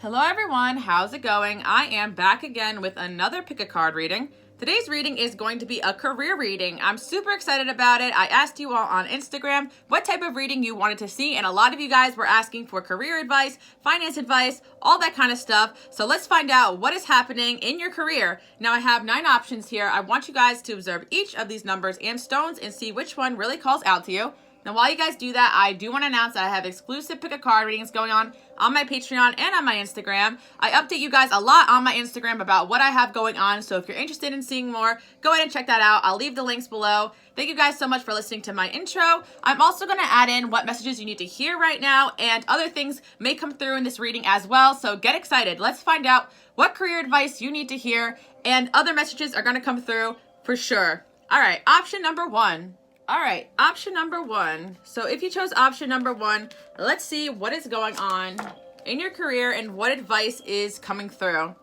Hello everyone, how's it going? I am back again with another pick a card reading. Today's reading is going to be a career reading. I'm super excited about it. I asked you all on Instagram what type of reading you wanted to see, and a lot of you guys were asking for career advice, finance advice, all that kind of stuff. So let's find out what is happening in your career. Now I have 9 options here. I want you guys to observe each of these numbers and stones and see which one really calls out to you. Now, while you guys do that, I do want to announce that I have exclusive pick a card readings going on my Patreon and on my Instagram. I update you guys a lot on my Instagram about what I have going on. So if you're interested in seeing more, go ahead and check that out. I'll leave the links below. Thank you guys so much for listening to my intro. I'm also going to add in what messages you need to hear right now, and other things may come through in this reading as well. So get excited. Let's find out what career advice you need to hear, and other messages are going to come through for sure. All right, option number 1. All right, option number 1. So if you chose option number 1, let's see what is going on in your career and what advice is coming through.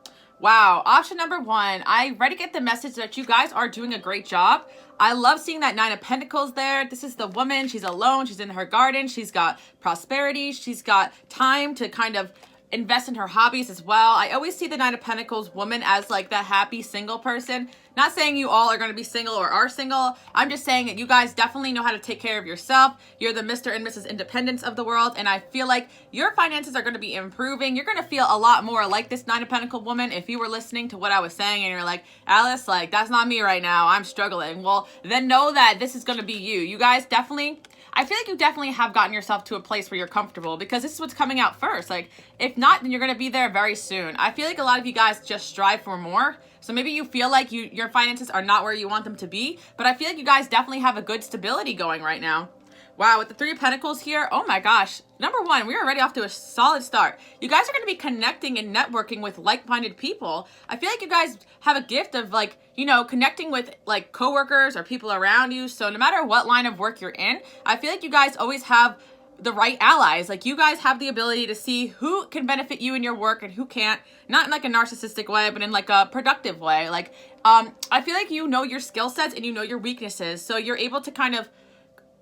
Wow, option number 1. I already get the message that you guys are doing a great job. I love seeing that 9 of Pentacles there. This is the woman. She's alone. She's in her garden. She's got prosperity. She's got time to kind of invest in her hobbies as well. I always see the 9 of Pentacles woman as like that happy single person. Not saying you all are going to be single or are single. I'm just saying that you guys definitely know how to take care of yourself. You're the Mr. and Mrs. Independence of the world, and I feel like your finances are going to be improving. You're going to feel a lot more like this 9 of Pentacles woman if you were listening to what I was saying and you're like, Alice, like, that's not me right now. I'm struggling. Well, then know that this is going to be you. You guys definitely, I feel like you definitely have gotten yourself to a place where you're comfortable, because this is what's coming out first. Like, if not, then you're going to be there very soon. I feel like a lot of you guys just strive for more. So maybe you feel like your finances are not where you want them to be, but I feel like you guys definitely have a good stability going right now. Wow, with the 3 of Pentacles here, oh my gosh. Number 1, we're already off to a solid start. You guys are going to be connecting and networking with like-minded people. I feel like you guys have a gift of, like, you know, connecting with like coworkers or people around you. So no matter what line of work you're in, I feel like you guys always have the right allies. Like, you guys have the ability to see who can benefit you in your work and who can't. Not in like a narcissistic way, but in like a productive way. Like, I feel like you know your skill sets and you know your weaknesses. So you're able to kind of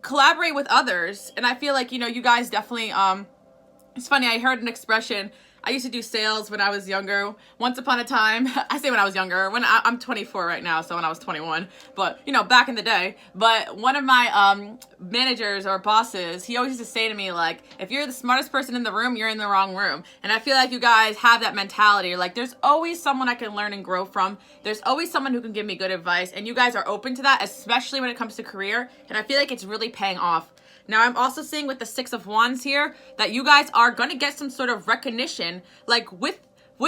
collaborate with others. And I feel like, you know, you guys definitely, it's funny, I heard an expression. I used to do sales when I was younger. Once upon a time, I say when I was younger, when I'm 24 right now, so when I was 21, but you know, back in the day. But one of my managers or bosses, he always used to say to me, like, if you're the smartest person in the room, you're in the wrong room. And I feel like you guys have that mentality. Like, there's always someone I can learn and grow from. There's always someone who can give me good advice, and you guys are open to that, especially when it comes to career. And I feel like it's really paying off. Now, I'm also seeing with the 6 of Wands here that you guys are going to get some sort of recognition, like with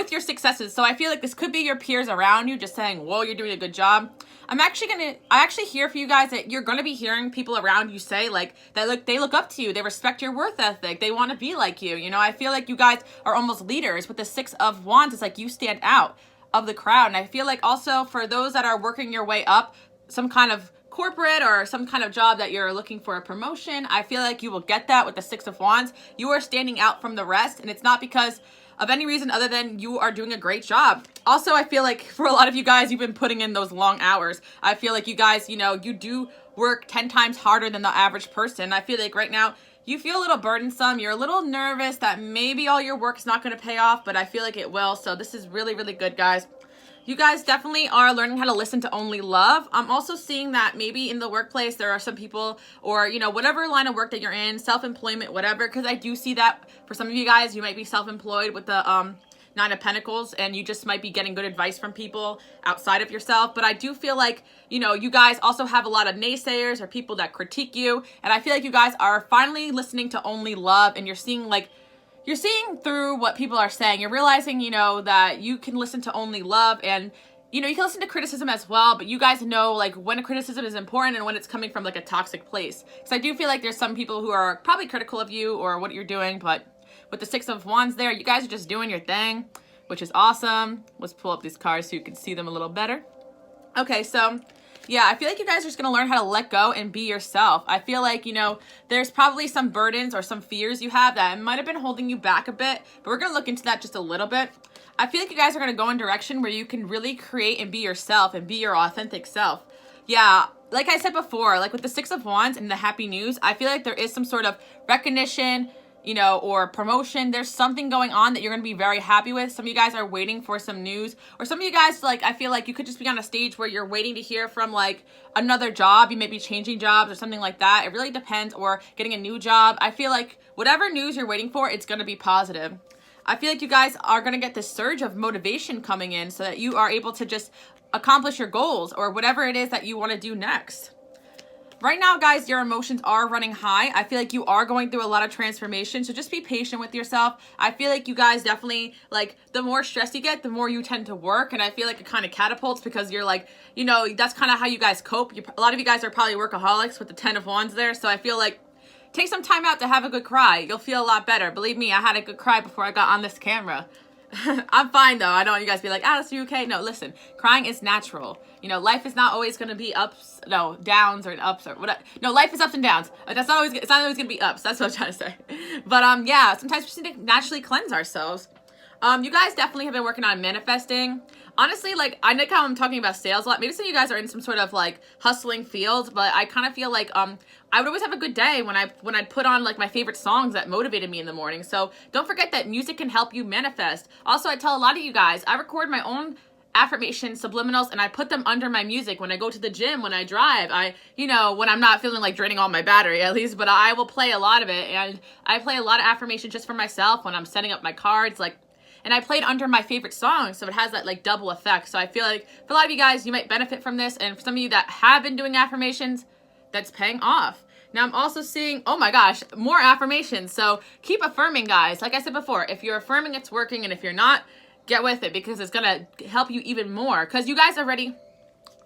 your successes. So I feel like this could be your peers around you just saying, whoa, you're doing a good job. I actually hear for you guys that you're going to be hearing people around you say, like, that they look up to you. They respect your work ethic. They want to be like you. You know, I feel like you guys are almost leaders. With the 6 of Wands, it's like you stand out of the crowd. And I feel like also for those that are working your way up, some kind of corporate or some kind of job that you're looking for a promotion, I feel like you will get that with the 6 of Wands. You are standing out from the rest, and it's not because of any reason other than you are doing a great job. Also, I feel like for a lot of you guys, you've been putting in those long hours. I feel like you guys, you know, you do work 10 times harder than the average person. I feel like right now you feel a little burdensome. You're a little nervous that maybe all your work is not going to pay off, but I feel like it will. So this is really, really good, guys. You guys definitely are learning how to listen to only love. I'm also seeing that maybe in the workplace, there are some people, or, you know, whatever line of work that you're in, self-employment, whatever, because I do see that for some of you guys, you might be self-employed with the 9 of Pentacles, and you just might be getting good advice from people outside of yourself. But I do feel like, you know, you guys also have a lot of naysayers or people that critique you. And I feel like you guys are finally listening to only love, and you're seeing through what people are saying. You're realizing, you know, that you can listen to only love, and, you know, you can listen to criticism as well, but you guys know, like, when a criticism is important and when it's coming from, like, a toxic place. So I do feel like there's some people who are probably critical of you or what you're doing, but with the 6 of Wands there, you guys are just doing your thing, which is awesome. Let's pull up these cards so you can see them a little better. Okay, so yeah, I feel like you guys are just going to learn how to let go and be yourself. I feel like, you know, there's probably some burdens or some fears you have that might have been holding you back a bit, but we're going to look into that just a little bit. I feel like you guys are going to go in a direction where you can really create and be yourself and be your authentic self. Yeah, like I said before, like with the 6 of Wands and the happy news, I feel like there is some sort of recognition, you know, or promotion. There's something going on that you're going to be very happy with. Some of you guys are waiting for some news, or some of you guys, like, I feel like you could just be on a stage where you're waiting to hear from like another job. You may be changing jobs or something like that. It really depends, or getting a new job. I feel like whatever news you're waiting for, it's going to be positive. I feel like you guys are going to get this surge of motivation coming in so that you are able to just accomplish your goals or whatever it is that you want to do next. Right now, guys, your emotions are running high. I feel like you are going through a lot of transformation, so just be patient with yourself. I feel like you guys definitely, like, the more stress you get, the more you tend to work, and I feel like it kind of catapults because you're like, you know, that's kind of how you guys cope. A lot of you guys are probably workaholics with the 10 of Wands there, so I feel like take some time out to have a good cry. You'll feel a lot better. Believe me, I had a good cry before I got on this camera. I'm fine though. I don't want you guys to be like, Alice, are you okay? No, listen, crying is natural. You know, life is not always going to be ups, no, downs or ups or whatever. No, life is ups and downs. It's not always going to be ups. That's what I'm trying to say. But yeah, sometimes we just need to naturally cleanse ourselves. You guys definitely have been working on manifesting. Honestly, like, I know how I'm talking about sales a lot. Maybe some of you guys are in some sort of like hustling field, but I kind of feel like I would always have a good day when I'd put on like my favorite songs that motivated me in the morning. So don't forget that music can help you manifest. Also, I tell a lot of you guys, I record my own affirmation subliminals and I put them under my music when I go to the gym, when I drive, you know, when I'm not feeling like draining all my battery at least, but I will play a lot of it. And I play a lot of affirmation just for myself when I'm setting up my cards, like, and I played under my favorite songs, so it has that like double effect. So I feel like for a lot of you guys, you might benefit from this, and for some of you that have been doing affirmations, that's paying off. Now I'm also seeing, oh my gosh, more affirmations. So keep affirming, guys. Like I said before, if you're affirming, it's working, and if you're not, get with it because it's gonna help you even more. Because you guys already,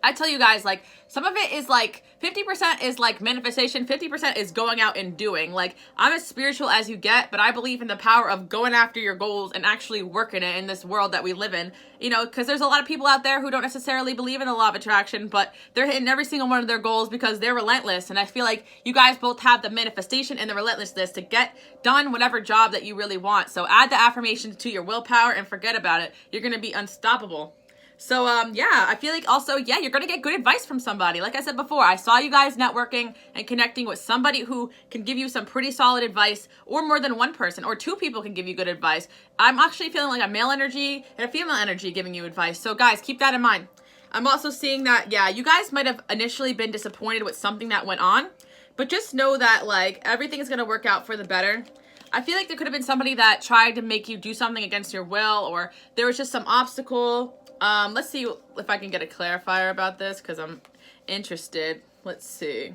I tell you guys, like, some of it is like 50% is like manifestation, 50% is going out and doing. Like, I'm as spiritual as you get, but I believe in the power of going after your goals and actually working it in this world that we live in. You know, because there's a lot of people out there who don't necessarily believe in the law of attraction, but they're hitting every single one of their goals because they're relentless. And I feel like you guys both have the manifestation and the relentlessness to get done whatever job that you really want. So add the affirmations to your willpower and forget about it. You're going to be unstoppable. So, yeah, I feel like also, yeah, you're going to get good advice from somebody. Like I said before, I saw you guys networking and connecting with somebody who can give you some pretty solid advice, or more than one person, or two people can give you good advice. I'm actually feeling like a male energy and a female energy giving you advice. So, guys, keep that in mind. I'm also seeing that, yeah, you guys might have initially been disappointed with something that went on, but just know that, like, everything is going to work out for the better. I feel like there could have been somebody that tried to make you do something against your will, or there was just some obstacle. Let's see if I can get a clarifier about this because I'm interested. Let's see.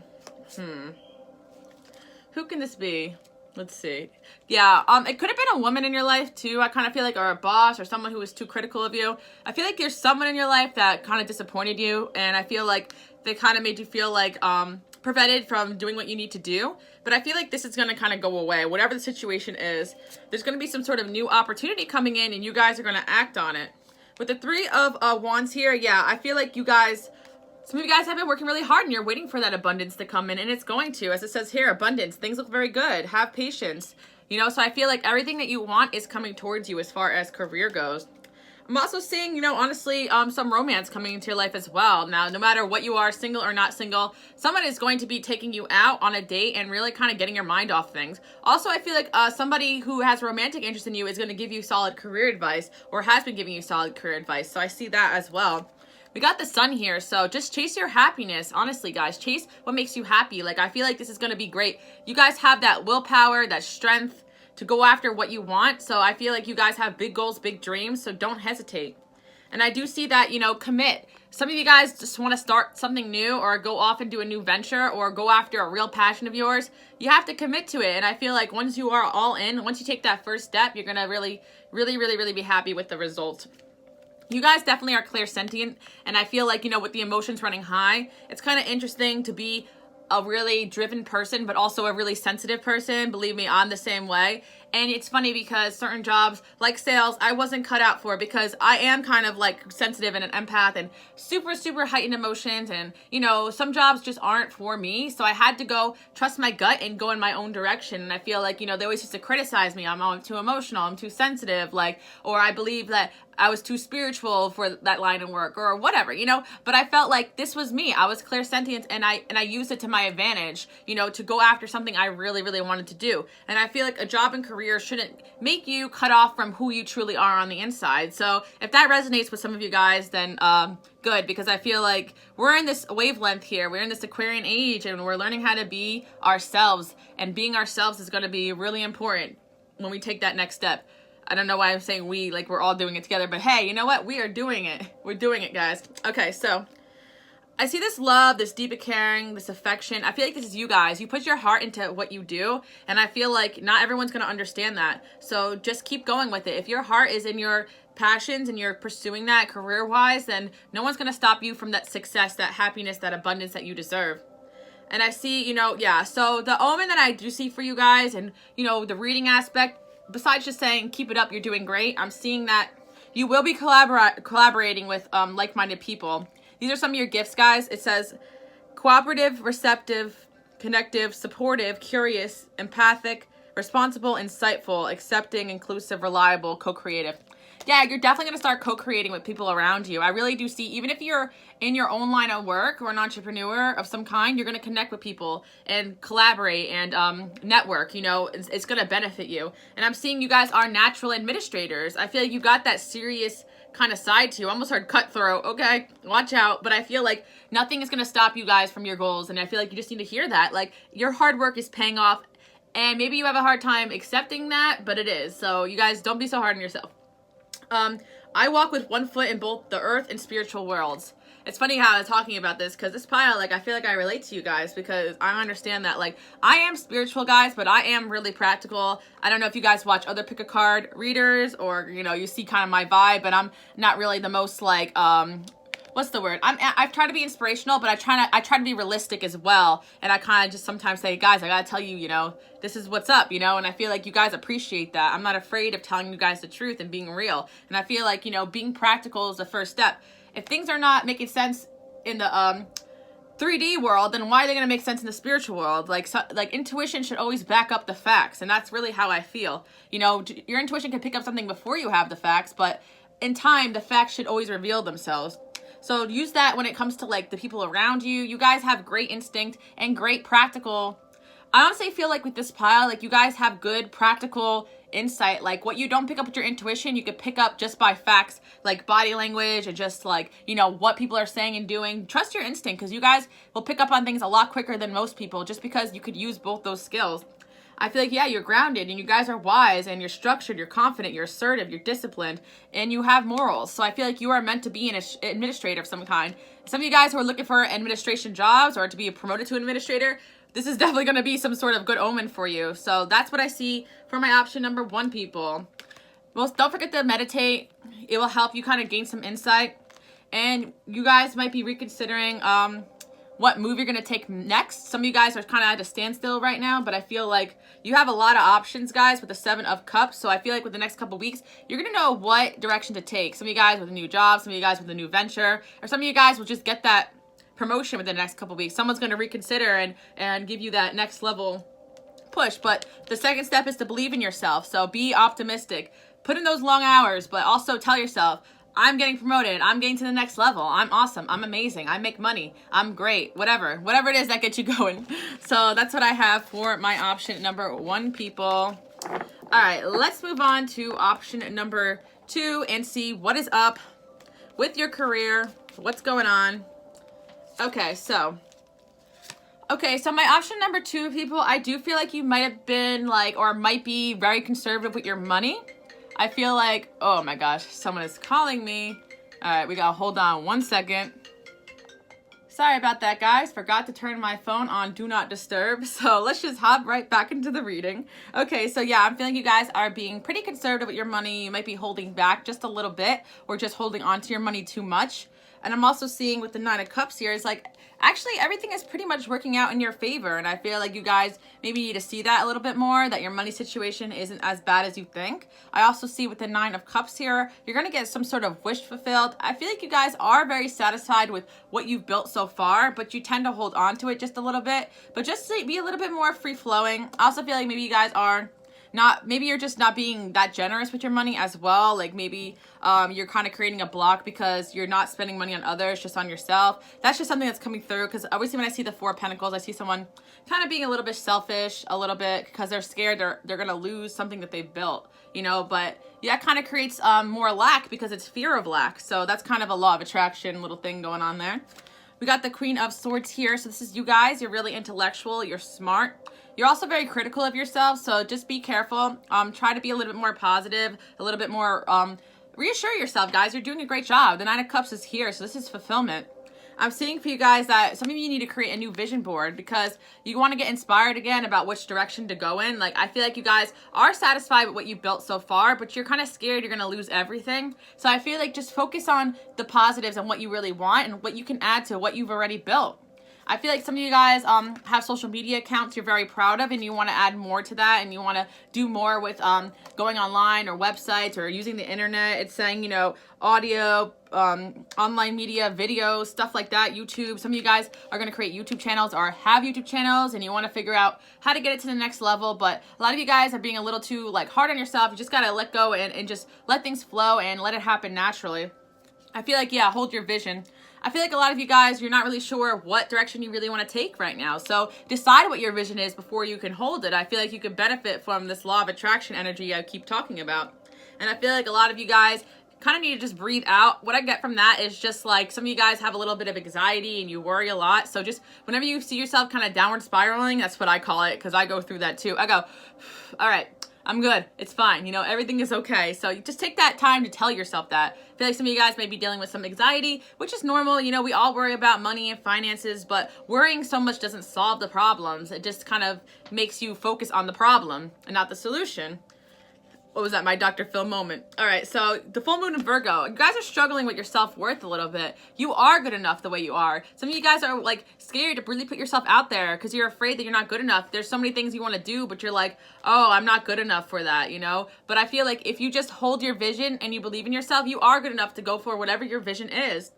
Who can this be? Let's see. Yeah, it could have been a woman in your life too. I kind of feel like, or a boss, or someone who was too critical of you. I feel like there's someone in your life that kind of disappointed you, and I feel like they kind of made you feel like prevented from doing what you need to do. But I feel like this is going to kind of go away. Whatever the situation is, there's going to be some sort of new opportunity coming in, and you guys are going to act on it. With the Three of Wands here, yeah, I feel like you guys, some of you guys have been working really hard and you're waiting for that abundance to come in, and it's going to. As it says here, abundance. Things look very good. Have patience. You know, so I feel like everything that you want is coming towards you as far as career goes. I'm also seeing, you know, honestly, some romance coming into your life as well. Now, no matter what you are, single or not single, someone is going to be taking you out on a date and really kind of getting your mind off things. Also, I feel like somebody who has romantic interest in you is going to give you solid career advice, or has been giving you solid career advice. So I see that as well. We got the sun here, so just chase your happiness. Honestly, guys, chase what makes you happy. Like, I feel like this is going to be great. You guys have that willpower, that strength to go after what you want. So I feel like you guys have big goals, big dreams, so don't hesitate. And I do see that, you know, commit. Some of you guys just want to start something new, or go off and do a new venture, or go after a real passion of yours. You have to commit to it. And I feel like once you are all in, once you take that first step, you're going to really be happy with the result. You guys definitely are clairsentient, and I feel like, you know, with the emotions running high, it's kind of interesting to be a really driven person, but also a really sensitive person. Believe me, I'm the same way. And it's funny because certain jobs like sales, I wasn't cut out for because I am kind of like sensitive and an empath and super, super heightened emotions. And, you know, some jobs just aren't for me. So I had to go trust my gut and go in my own direction. And I feel like, you know, they always used to criticize me. I'm too emotional. I'm too sensitive. Like, or I believe that I was too spiritual for that line of work or whatever, you know, but I felt like this was me. I was clairsentient and I used it to my advantage, you know, to go after something I really, really wanted to do. And I feel like a job and career shouldn't make you cut off from who you truly are on the inside. So if that resonates with some of you guys, then good, because I feel like we're in this wavelength here. We're in this Aquarian age and we're learning how to be ourselves, and being ourselves is going to be really important when we take that next step. I don't know why I'm saying we, like we're all doing it together, but hey, you know what? We are doing it. We're doing it, guys. Okay, so I see this love, this deep caring, this affection. I feel like this is you guys. You put your heart into what you do, and I feel like not everyone's going to understand that. So just keep going with it. If your heart is in your passions and you're pursuing that career-wise, then no one's going to stop you from that success, that happiness, that abundance that you deserve. And I see, you know, yeah, so the omen that I do see for you guys and, you know, the reading aspect, besides just saying, keep it up, you're doing great, I'm seeing that you will be collaborating with like-minded people. These are some of your gifts, guys. It says cooperative, receptive, connective, supportive, curious, empathic, responsible, insightful, accepting, inclusive, reliable, co-creative. Yeah, you're definitely going to start co-creating with people around you. I really do see, even if you're in your own line of work or an entrepreneur of some kind, you're going to connect with people and collaborate and network. You know, it's going to benefit you. And I'm seeing you guys are natural administrators. I feel like you got that serious kind of side to you. I almost heard cutthroat. Okay, watch out. But I feel like nothing is going to stop you guys from your goals. And I feel like you just need to hear that. Like, your hard work is paying off. And maybe you have a hard time accepting that, but it is. So you guys, don't be so hard on yourself. I walk with one foot in both the earth and spiritual worlds. It's funny how I was talking about this, because this pile, like, I feel like I relate to you guys, because I understand that, like, I am spiritual, guys, but I am really practical. I don't know if you guys watch other pick a card readers, or, you know, you see kind of my vibe, but I'm not really the most, like, what's the word? I've tried to be inspirational, but I try to be realistic as well. And I kind of just sometimes say, guys, I gotta tell you, you know, this is what's up, you know. And I feel like you guys appreciate that. I'm not afraid of telling you guys the truth and being real. And I feel like, you know, being practical is the first step. If things are not making sense in the 3D world, then why are they gonna make sense in the spiritual world? Like intuition should always back up the facts, and that's really how I feel. You know, your intuition can pick up something before you have the facts, but in time, the facts should always reveal themselves. So use that when it comes to, like, the people around you. You guys have great instinct and great practical. I honestly feel like with this pile, like, you guys have good practical insight. Like, what you don't pick up with your intuition, you could pick up just by facts, like body language and just, like, you know, what people are saying and doing. Trust your instinct, because you guys will pick up on things a lot quicker than most people, just because you could use both those skills. I feel like, yeah, you're grounded and you guys are wise and you're structured, you're confident, you're assertive, you're disciplined, and you have morals. So I feel like you are meant to be an administrator of some kind. Some of you guys who are looking for administration jobs or to be promoted to administrator, this is definitely going to be some sort of good omen for you. So that's what I see for my option number 1, people. Well, don't forget to meditate. It will help you kind of gain some insight. And you guys might be reconsidering what move you're going to take next. Some of you guys are kind of at a standstill right now, but I feel like you have a lot of options, guys, with the 7 of Cups. So I feel like with the next couple weeks, you're going to know what direction to take. Some of you guys with a new job, some of you guys with a new venture, or some of you guys will just get that promotion within the next couple weeks. Someone's going to reconsider and give you that next level push. But the second step is to believe in yourself. So be optimistic. Put in those long hours, but also tell yourself, I'm getting promoted. I'm getting to the next level. I'm awesome. I'm amazing. I make money. I'm great. Whatever it is that gets you going. So that's what I have for my option number 1, people. All right, let's move on to option number 2 and see what is up with your career. What's going on? Okay, so my option number 2, people, I do feel like you might have been like, or might be very conservative with your money. I feel like, oh my gosh, someone is calling me. All right, we gotta hold on 1 second. Sorry about that, guys. Forgot to turn my phone on Do Not Disturb. So let's just hop right back into the reading. Okay, so yeah, I'm feeling you guys are being pretty conservative with your money. You might be holding back just a little bit or just holding on to your money too much. And I'm also seeing with the Nine of Cups here, it's like, actually everything is pretty much working out in your favor. And I feel like you guys maybe need to see that a little bit more, that your money situation isn't as bad as you think. I also see with the Nine of Cups here, you're going to get some sort of wish fulfilled. I feel like you guys are very satisfied with what you've built so far, but you tend to hold on to it just a little bit. But just to be a little bit more free flowing. I also feel like maybe you guys are maybe you're just not being that generous with your money as well. Like maybe you're kind of creating a block because you're not spending money on others, just on yourself. That's just something that's coming through, because obviously when I see the Four of Pentacles, I see someone kind of being a little bit selfish, a little bit, because they're scared they're going to lose something that they've built, you know. But yeah, that kind of creates more lack, because it's fear of lack. So that's kind of a law of attraction little thing going on there. We got the Queen of Swords here. So this is you guys. You're really intellectual. You're smart. You're also very critical of yourself, so just be careful. Try to be a little bit more positive, a little bit more, reassure yourself, guys. You're doing a great job. The Nine of Cups is here, so this is fulfillment. I'm seeing for you guys that some of you need to create a new vision board, because you want to get inspired again about which direction to go in. Like, I feel like you guys are satisfied with what you've built so far, but you're kind of scared you're going to lose everything. So I feel like just focus on the positives and what you really want and what you can add to what you've already built. I feel like some of you guys have social media accounts you're very proud of, and you want to add more to that, and you want to do more with going online or websites or using the internet. It's saying, you know, audio, online media, videos, stuff like that, YouTube. Some of you guys are going to create YouTube channels or have YouTube channels, and you want to figure out how to get it to the next level. But a lot of you guys are being a little too like hard on yourself. You just got to let go and just let things flow and let it happen naturally. I feel like, yeah, hold your vision. I feel like a lot of you guys, you're not really sure what direction you really want to take right now. So decide what your vision is before you can hold it. I feel like you could benefit from this law of attraction energy I keep talking about. And I feel like a lot of you guys kind of need to just breathe out. What I get from that is just like some of you guys have a little bit of anxiety and you worry a lot. So just whenever you see yourself kind of downward spiraling, that's what I call it, because I go through that too. I go, all right, I'm good. It's fine. You know, everything is okay. So you just take that time to tell yourself that. I feel like some of you guys may be dealing with some anxiety, which is normal. You know, we all worry about money and finances, but worrying so much doesn't solve the problems. It just kind of makes you focus on the problem and not the solution. What was that? My Dr. Phil moment. All right, so the full moon in Virgo. You guys are struggling with your self-worth a little bit. You are good enough the way you are. Some of you guys are like scared to really put yourself out there because you're afraid that you're not good enough. There's so many things you want to do, but you're like, oh, I'm not good enough for that, you know? But I feel like if you just hold your vision and you believe in yourself, you are good enough to go for whatever your vision is.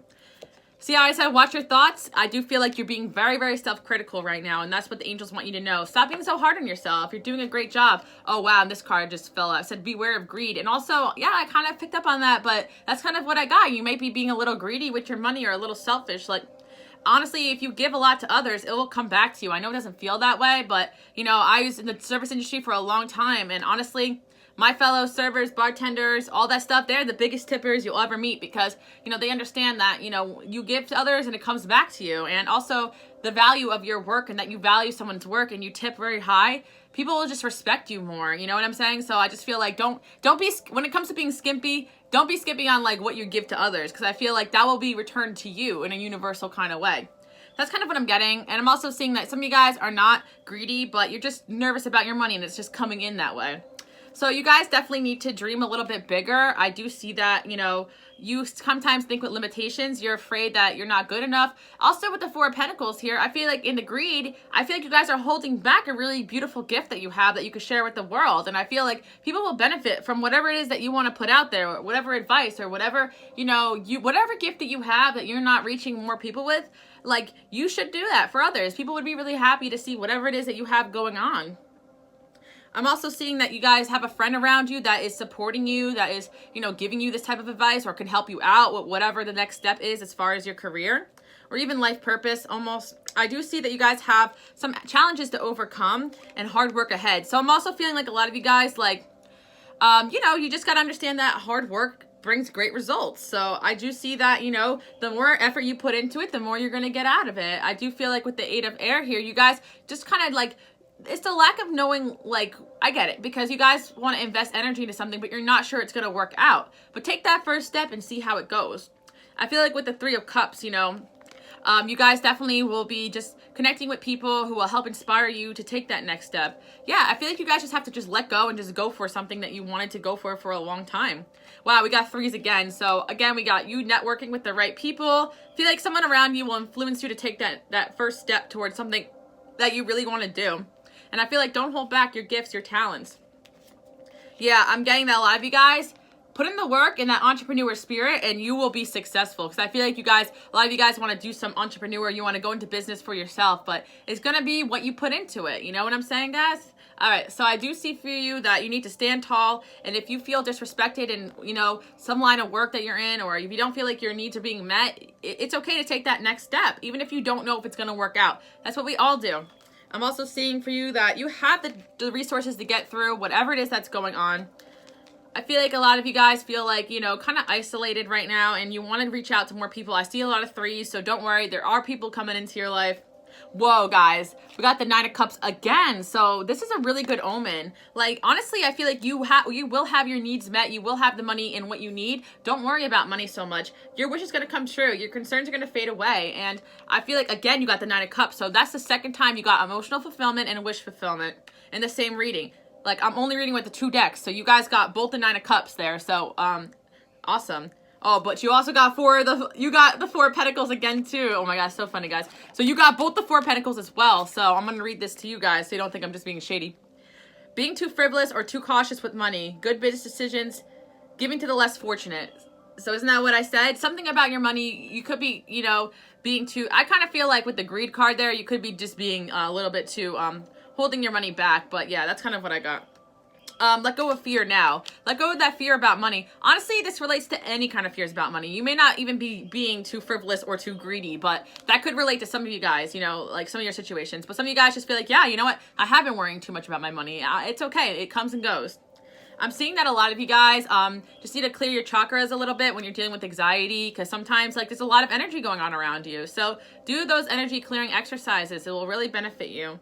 See how I said watch your thoughts? I do feel like you're being very, very self-critical right now, and that's what the angels want you to know. Stop being so hard on yourself. You're doing a great job. Oh, wow, and this card just fell out. It said beware of greed. And also, yeah, I kind of picked up on that, but that's kind of what I got. You might be being a little greedy with your money or a little selfish. Like, honestly, if you give a lot to others, it will come back to you. I know it doesn't feel that way, but, you know, I was in the service industry for a long time, and honestly, my fellow servers, bartenders, all that stuff, they're the biggest tippers you'll ever meet because, you know, they understand that, you know, you give to others and it comes back to you. And also the value of your work and that you value someone's work and you tip very high, people will just respect you more. You know what I'm saying? So I just feel like don't be, when it comes to being skimpy, don't be skimpy on like what you give to others, because I feel like that will be returned to you in a universal kind of way. That's kind of what I'm getting. And I'm also seeing that some of you guys are not greedy, but you're just nervous about your money and it's just coming in that way. So you guys definitely need to dream a little bit bigger. I do see that, you know, you sometimes think with limitations. You're afraid that you're not good enough. Also with the Four of Pentacles here, I feel like in the greed, I feel like you guys are holding back a really beautiful gift that you have that you could share with the world. And I feel like people will benefit from whatever it is that you want to put out there, or whatever advice or whatever, you know, whatever gift that you have that you're not reaching more people with, like you should do that for others. People would be really happy to see whatever it is that you have going on. I'm also seeing that you guys have a friend around you that is supporting you, that is, you know, giving you this type of advice or can help you out with whatever the next step is as far as your career or even life purpose almost. I do see that you guys have some challenges to overcome and hard work ahead. So I'm also feeling like a lot of you guys, like, you know, you just got to understand that hard work brings great results. So I do see that, you know, the more effort you put into it, the more you're going to get out of it. I do feel like with the Eight of Air here, you guys just kind of like, it's the lack of knowing, like, I get it, because you guys want to invest energy into something, but you're not sure it's going to work out. But take that first step and see how it goes. I feel like with the Three of Cups, you know, You guys definitely will be just connecting with people who will help inspire you to take that next step. Yeah, I feel like you guys just have to just let go and just go for something that you wanted to go for a long time. Wow, we got 3s again. So again, we got you networking with the right people. I feel like someone around you will influence you to take that first step towards something that you really want to do. And I feel like don't hold back your gifts, your talents. Yeah, I'm getting that a lot of you guys. Put in the work in that entrepreneur spirit and you will be successful. Because I feel like a lot of you guys want to do some entrepreneur. You want to go into business for yourself. But it's going to be what you put into it. You know what I'm saying, guys? All right, so I do see for you that you need to stand tall. And if you feel disrespected in, some line of work that you're in, or if you don't feel like your needs are being met, it's okay to take that next step, even if you don't know if it's going to work out. That's what we all do. I'm also seeing for you that you have the resources to get through whatever it is that's going on. I feel like a lot of you guys feel like, kind of isolated right now and you want to reach out to more people. I see a lot of 3s, so don't worry. There are people coming into your life. Whoa, guys. We got the 9 of Cups again. So this is a really good omen. Like, honestly, I feel like you will have your needs met. You will have the money and what you need. Don't worry about money so much. Your wish is going to come true. Your concerns are going to fade away. And I feel like, again, you got the 9 of Cups. So that's the second time you got emotional fulfillment and wish fulfillment in the same reading. Like, I'm only reading with the 2 decks. So you guys got both the 9 of Cups there. So, awesome. Oh, but you also got the 4 of Pentacles again, too. Oh my gosh, so funny, guys. So you got both the 4 of Pentacles as well. So I'm going to read this to you guys so you don't think I'm just being shady. Being too frivolous or too cautious with money. Good business decisions. Giving to the less fortunate. So isn't that what I said? Something about your money, you could be, being too... I kind of feel like with the greed card there, you could be just being a little bit too... holding your money back. But yeah, that's kind of what I got. Let go of fear now. Let go of that fear about money. Honestly, this relates to any kind of fears about money. You may not even be being too frivolous or too greedy, but that could relate to some of you guys, like some of your situations. But some of you guys just feel like, yeah, you know what? I have been worrying too much about my money. It's okay. It comes and goes. I'm seeing that a lot of you guys just need to clear your chakras a little bit when you're dealing with anxiety, because sometimes there's a lot of energy going on around you. So do those energy clearing exercises. It will really benefit you.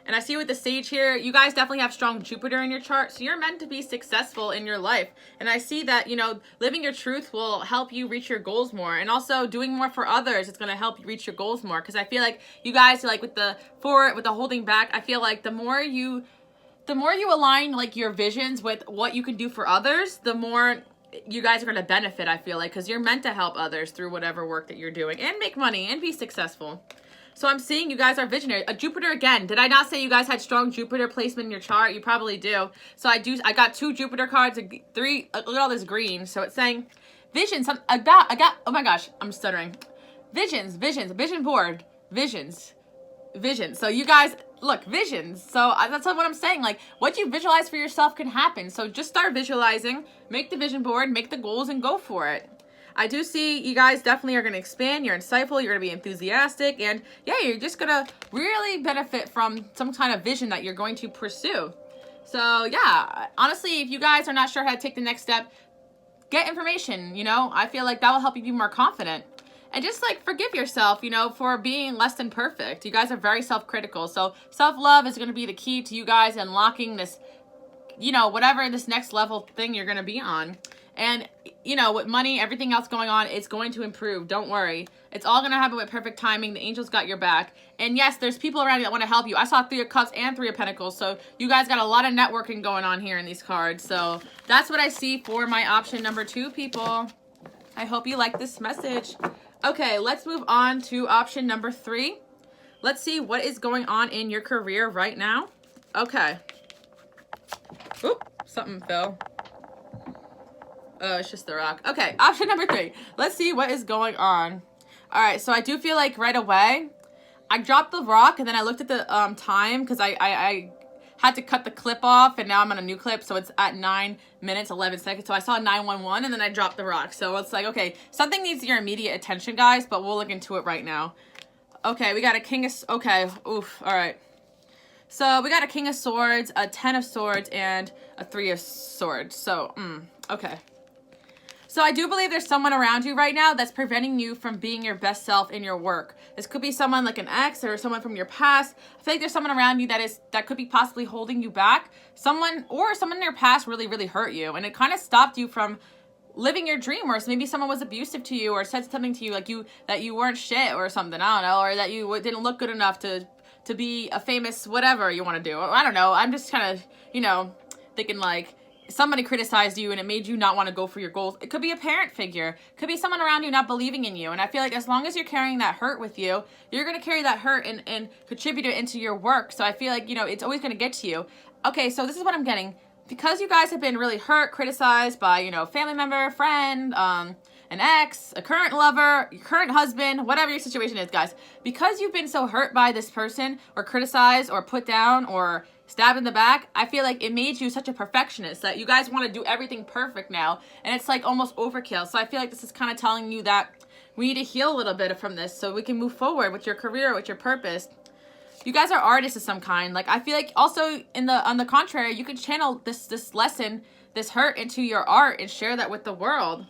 And I see with the Sage here, you guys definitely have strong Jupiter in your chart, so you're meant to be successful in your life. And I see that, living your truth will help you reach your goals more. And also doing more for others, it's going to help you reach your goals more. Because I feel like you guys, with the holding back, I feel like the more you align, your visions with what you can do for others, the more you guys are going to benefit, I feel like. Because you're meant to help others through whatever work that you're doing and make money and be successful. So I'm seeing you guys are visionary. A Jupiter again. Did I not say you guys had strong Jupiter placement in your chart? You probably do. So I got 2 Jupiter cards, 3. Look at all this green. So it's saying visions. Oh my gosh, I'm stuttering. Vision board, visions. So you guys, look, visions. So that's what I'm saying. What you visualize for yourself can happen. So just start visualizing, make the vision board, make the goals, and go for it. I do see you guys definitely are going to expand. You're insightful. You're going to be enthusiastic. And yeah, you're just going to really benefit from some kind of vision that you're going to pursue. So yeah, honestly, if you guys are not sure how to take the next step, get information, I feel like that will help you be more confident. And just forgive yourself, for being less than perfect. You guys are very self-critical. So self-love is going to be the key to you guys unlocking this, whatever this next level thing you're going to be on. And, with money, everything else going on, it's going to improve. Don't worry. It's all going to happen with perfect timing. The angels got your back. And yes, there's people around you that want to help you. I saw 3 of Cups and 3 of Pentacles. So you guys got a lot of networking going on here in these cards. So that's what I see for my option number 2, people. I hope you like this message. Okay, let's move on to option number 3. Let's see what is going on in your career right now. Okay. Oop, something fell. Oh, it's just the rock. Okay, option number 3. Let's see what is going on. All right, so I do feel like right away, I dropped the rock and then I looked at the time because I had to cut the clip off and now I'm on a new clip. So it's at 9 minutes, 11 seconds. So I saw 911 and then I dropped the rock. So it's okay, something needs your immediate attention, guys, but we'll look into it right now. Okay, we got a King of... Okay, oof, all right. So we got a King of Swords, a 10 of Swords, and a 3 of Swords. So, okay. So I do believe there's someone around you right now that's preventing you from being your best self in your work. This could be someone like an ex or someone from your past. I feel like there's someone around you that could be possibly holding you back. Someone in your past really, really hurt you. And it kind of stopped you from living your dream, or maybe someone was abusive to you or said something to you like that you weren't shit or something, I don't know, or that you didn't look good enough to be a famous whatever you want to do. I don't know. I'm just kind of, thinking like somebody criticized you and it made you not want to go for your goals. It could be a parent figure. It could be someone around you not believing in you. And I feel like as long as you're carrying that hurt with you, you're going to carry that hurt and contribute it into your work. So I feel like, it's always going to get to you. Okay, so this is what I'm getting. Because you guys have been really hurt, criticized by, family member, friend, an ex, a current lover, your current husband, whatever your situation is, guys. Because you've been so hurt by this person or criticized or put down or stabbed in the back, I feel like it made you such a perfectionist that you guys want to do everything perfect now. And it's like almost overkill. So I feel like this is kind of telling you that we need to heal a little bit from this so we can move forward with your career, with your purpose. You guys are artists of some kind. Like, I feel like also on the contrary, you could channel this lesson, this hurt into your art and share that with the world.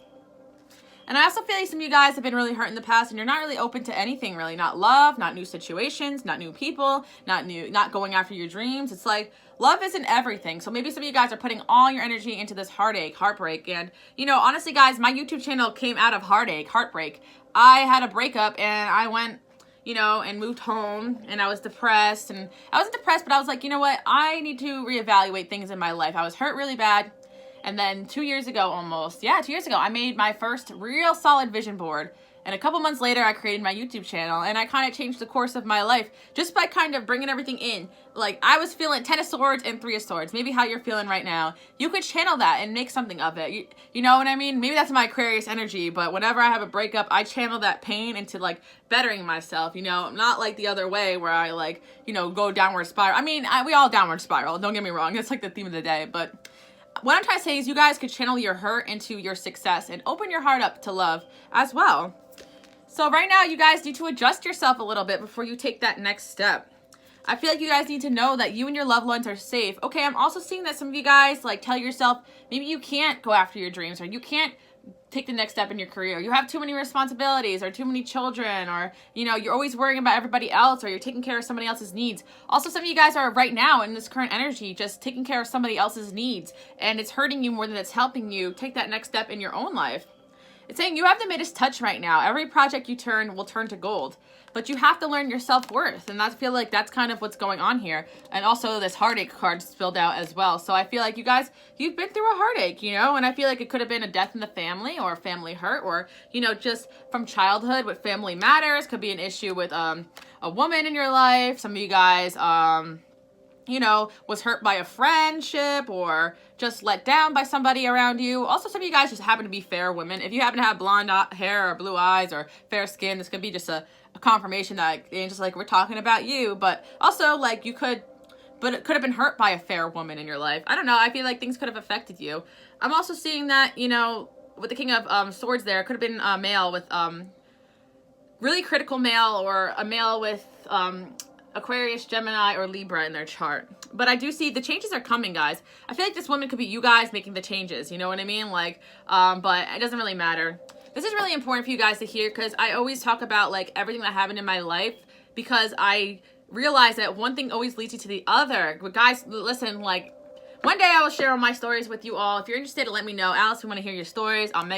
And I also feel like some of you guys have been really hurt in the past and you're not really open to anything really. Not love, not new situations, not new people, not going after your dreams. It's like love isn't everything. So maybe some of you guys are putting all your energy into this heartbreak. And, honestly, guys, my YouTube channel came out of heartbreak. I had a breakup and I went, and moved home, and I was depressed, and I wasn't depressed, but I was like, you know what, I need to reevaluate things in my life. I was hurt really bad, and then 2 years ago, I made my first real solid vision board, and a couple months later, I created my YouTube channel, and I kind of changed the course of my life just by kind of bringing everything in. Like, I was feeling 10 of swords and 3 of swords, maybe how you're feeling right now. You could channel that and make something of it. You know what I mean? Maybe that's my Aquarius energy, but whenever I have a breakup, I channel that pain into, like, bettering myself, not like the other way where I, like, go downward spiral. I mean, we all downward spiral, don't get me wrong. That's, like, the theme of the day, but what I'm trying to say is you guys could channel your hurt into your success and open your heart up to love as well. So right now, you guys need to adjust yourself a little bit before you take that next step. I feel like you guys need to know that you and your loved ones are safe. Okay, I'm also seeing that some of you guys, like, tell yourself maybe you can't go after your dreams or you can't take the next step in your career. You have too many responsibilities or too many children or, you're always worrying about everybody else or you're taking care of somebody else's needs. Also, some of you guys are right now in this current energy just taking care of somebody else's needs and it's hurting you more than it's helping you take that next step in your own life. It's saying you have the Midas touch right now. Every project you turn will turn to gold. But you have to learn your self-worth. And I feel like that's kind of what's going on here. And also this heartache card spilled out as well. So I feel like you guys, you've been through a heartache, and I feel like it could have been a death in the family or a family hurt or, just from childhood with family matters. Could be an issue with a woman in your life. Some of you guys, was hurt by a friendship or just let down by somebody around you. Also, some of you guys just happen to be fair women. If you happen to have blonde hair or blue eyes or fair skin, this could be just a confirmation that it's just like we're talking about you. But also, like, it could have been hurt by a fair woman in your life. I don't know. I feel like things could have affected you. I'm also seeing that, with the King of Swords there, it could have been a male with really critical male or a male with Aquarius, Gemini, or Libra in their chart. But I do see the changes are coming, guys. I feel like this woman could be you guys making the changes. You know what I mean? Like, but it doesn't really matter. This is really important for you guys to hear because I always talk about, like, everything that happened in my life because I realize that one thing always leads you to the other. But guys, listen, like, one day I will share all my stories with you all. If you're interested, let me know. Alice, we want to hear your stories. I'm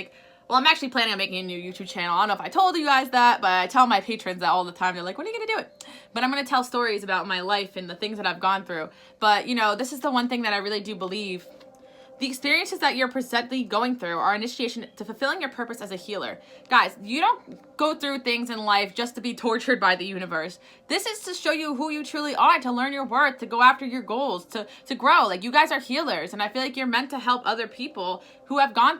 actually planning on making a new YouTube channel. I don't know if I told you guys that, but I tell my patrons that all the time. They're like, when are you going to do it? But I'm going to tell stories about my life and the things that I've gone through. But, this is the one thing that I really do believe. The experiences that you're presently going through are initiation to fulfilling your purpose as a healer. Guys, you don't go through things in life just to be tortured by the universe. This is to show you who you truly are, to learn your worth, to go after your goals, to grow. Like, you guys are healers, and I feel like you're meant to help other people who are going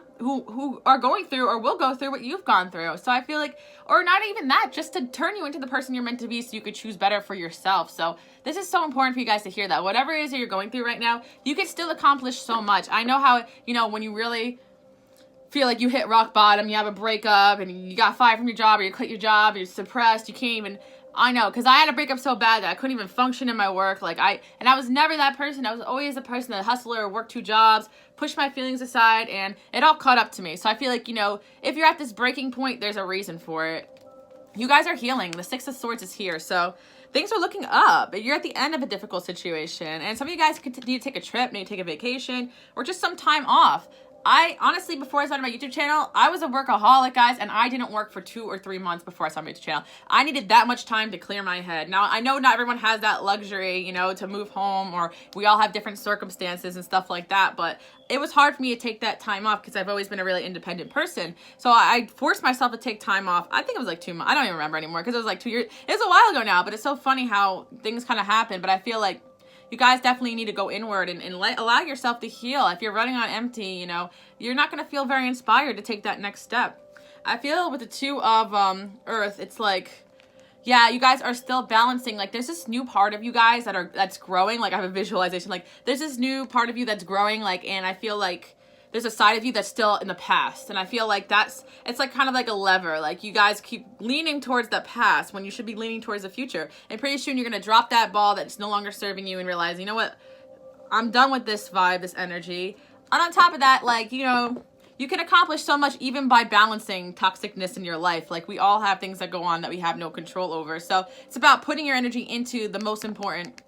through or will go through what you've gone through. So I feel like, or not even that, just to turn you into the person you're meant to be so you could choose better for yourself. So this is so important for you guys to hear that. Whatever it is that you're going through right now, you can still accomplish so much. I know how, when you really feel like you hit rock bottom, you have a breakup, and you got fired from your job, or you quit your job, you're suppressed, you can't even, I know, because I had a breakup so bad that I couldn't even function in my work. I was never that person. I was always the person that hustler, worked 2 jobs, pushed my feelings aside, and it all caught up to me. So I feel like, if you're at this breaking point, there's a reason for it. You guys are healing. The 6 of Swords is here. So things are looking up. You're at the end of a difficult situation. And some of you guys could need to take a trip, maybe take a vacation, or just some time off. I honestly, before I started my YouTube channel, I was a workaholic, guys, and I didn't work for 2 or 3 months before I started my YouTube channel. I needed that much time to clear my head. Now, I know not everyone has that luxury, you know, to move home, or we all have different circumstances and stuff like that, but it was hard for me to take that time off because I've always been a really independent person. So I forced myself to take time off. I think it was like 2 months. I don't even remember anymore because it was like 2 years. It was a while ago now, but it's so funny how things kind of happen. But I feel like you guys definitely need to go inward and allow yourself to heal. If you're running on empty, you know, you're not going to feel very inspired to take that next step. I feel with the 2 of Earth, it's like, yeah, you guys are still balancing. Like, there's this new part of you guys that's growing. Like, I have a visualization. Like, there's this new part of you that's growing. Like, and I feel like there's a side of you that's still in the past. And I feel like it's like kind of like a lever. Like, you guys keep leaning towards the past when you should be leaning towards the future. And pretty soon you're going to drop that ball that's no longer serving you and realize, you know what? I'm done with this vibe, this energy. And on top of that, like, you know, you can accomplish so much even by balancing toxicness in your life. Like, we all have things that go on that we have no control over. So it's about putting your energy into the most important,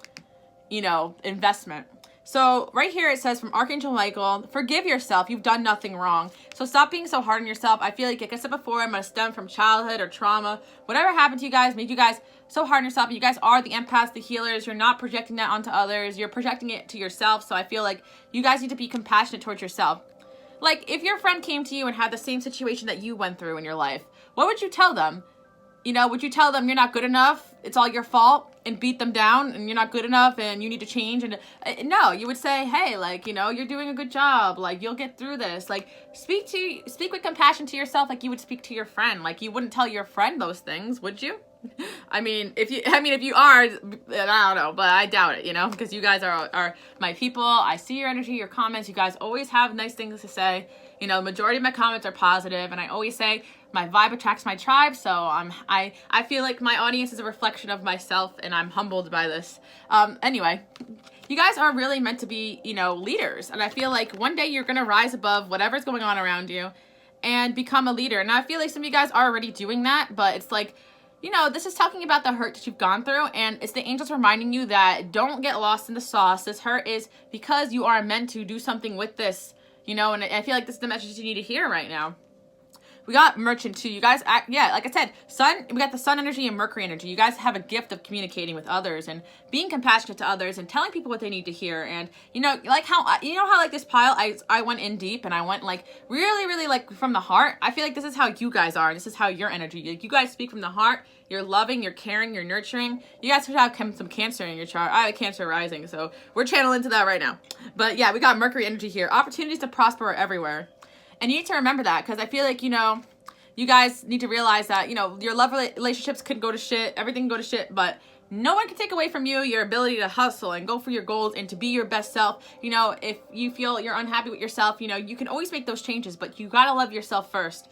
you know, investment. So right here it says from Archangel Michael, forgive yourself. You've done nothing wrong. So stop being so hard on yourself. I feel like I said before, it must stem from childhood or trauma. Whatever happened to you guys made you guys so hard on yourself. You guys are the empaths, the healers. You're not projecting that onto others. You're projecting it to yourself. So I feel like you guys need to be compassionate towards yourself. Like, if your friend came to you and had the same situation that you went through in your life, what would you tell them? You know, would you tell them you're not good enough, it's all your fault, and beat them down, and you're not good enough, and you need to change? And no, you would say, hey, like, you know, you're doing a good job, like, you'll get through this. Like, speak with compassion to yourself like you would speak to your friend. Like, you wouldn't tell your friend those things, would you? I mean, if you are, I don't know, but I doubt it, you know, because you guys are my people. I see your energy, your comments. You guys always have nice things to say. You know, the majority of my comments are positive, and I always say my vibe attracts my tribe. So I feel like my audience is a reflection of myself, and I'm humbled by this. Anyway, you guys are really meant to be, you know, leaders, and I feel like one day you're gonna rise above whatever's going on around you and become a leader. And I feel like some of you guys are already doing that, but it's like, you know, this is talking about the hurt that you've gone through, and it's the angels reminding you that don't get lost in the sauce. This hurt is because you are meant to do something with this, you know, and I feel like this is the message you need to hear right now. We got Merchant too. You guys, yeah, like I said, we got the Sun energy and Mercury energy. You guys have a gift of communicating with others and being compassionate to others and telling people what they need to hear. And, you know, like how like this pile, I went in deep and I went like really, really like from the heart. I feel like this is how you guys are. This is how your energy, like you guys speak from the heart. You're loving, you're caring, you're nurturing. You guys should have some Cancer in your chart. I have a Cancer rising, so we're channeling into that right now. But yeah, we got Mercury energy here. Opportunities to prosper are everywhere. And you need to remember that, because I feel like, you know, you guys need to realize that, you know, your love relationships could go to shit, everything can go to shit, but no one can take away from you your ability to hustle and go for your goals and to be your best self. You know, if you feel you're unhappy with yourself, you know, you can always make those changes, but you gotta love yourself first.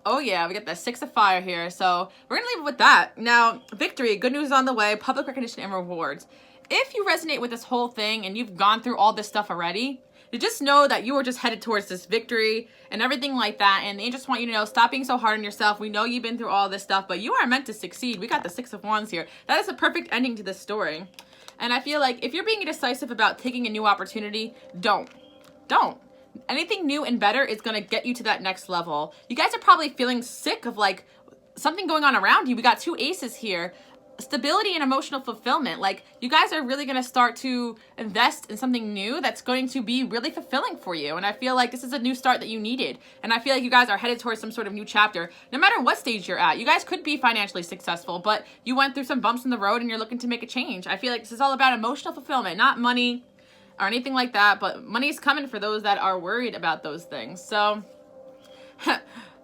Oh yeah, we got the 6 of Fire here, so we're gonna leave it with that. Now, victory, good news on the way, public recognition and rewards. If you resonate with this whole thing and you've gone through all this stuff already, you just know that you are just headed towards this victory and everything like that. And they just want you to know, stop being so hard on yourself. We know you've been through all this stuff, but you are meant to succeed. We got the 6 of Wands here. That is a perfect ending to this story. And I feel like if you're being indecisive about taking a new opportunity, don't. Anything new and better is going to get you to that next level. You guys are probably feeling sick of like something going on around you. We got 2 aces here. Stability and emotional fulfillment. Like, you guys are really going to start to invest in something new that's going to be really fulfilling for you. And I feel like this is a new start that you needed. And I feel like you guys are headed towards some sort of new chapter. No matter what stage you're at, you guys could be financially successful, but you went through some bumps in the road and you're looking to make a change. I feel like this is all about emotional fulfillment, not money or anything like that, but money's coming for those that are worried about those things. So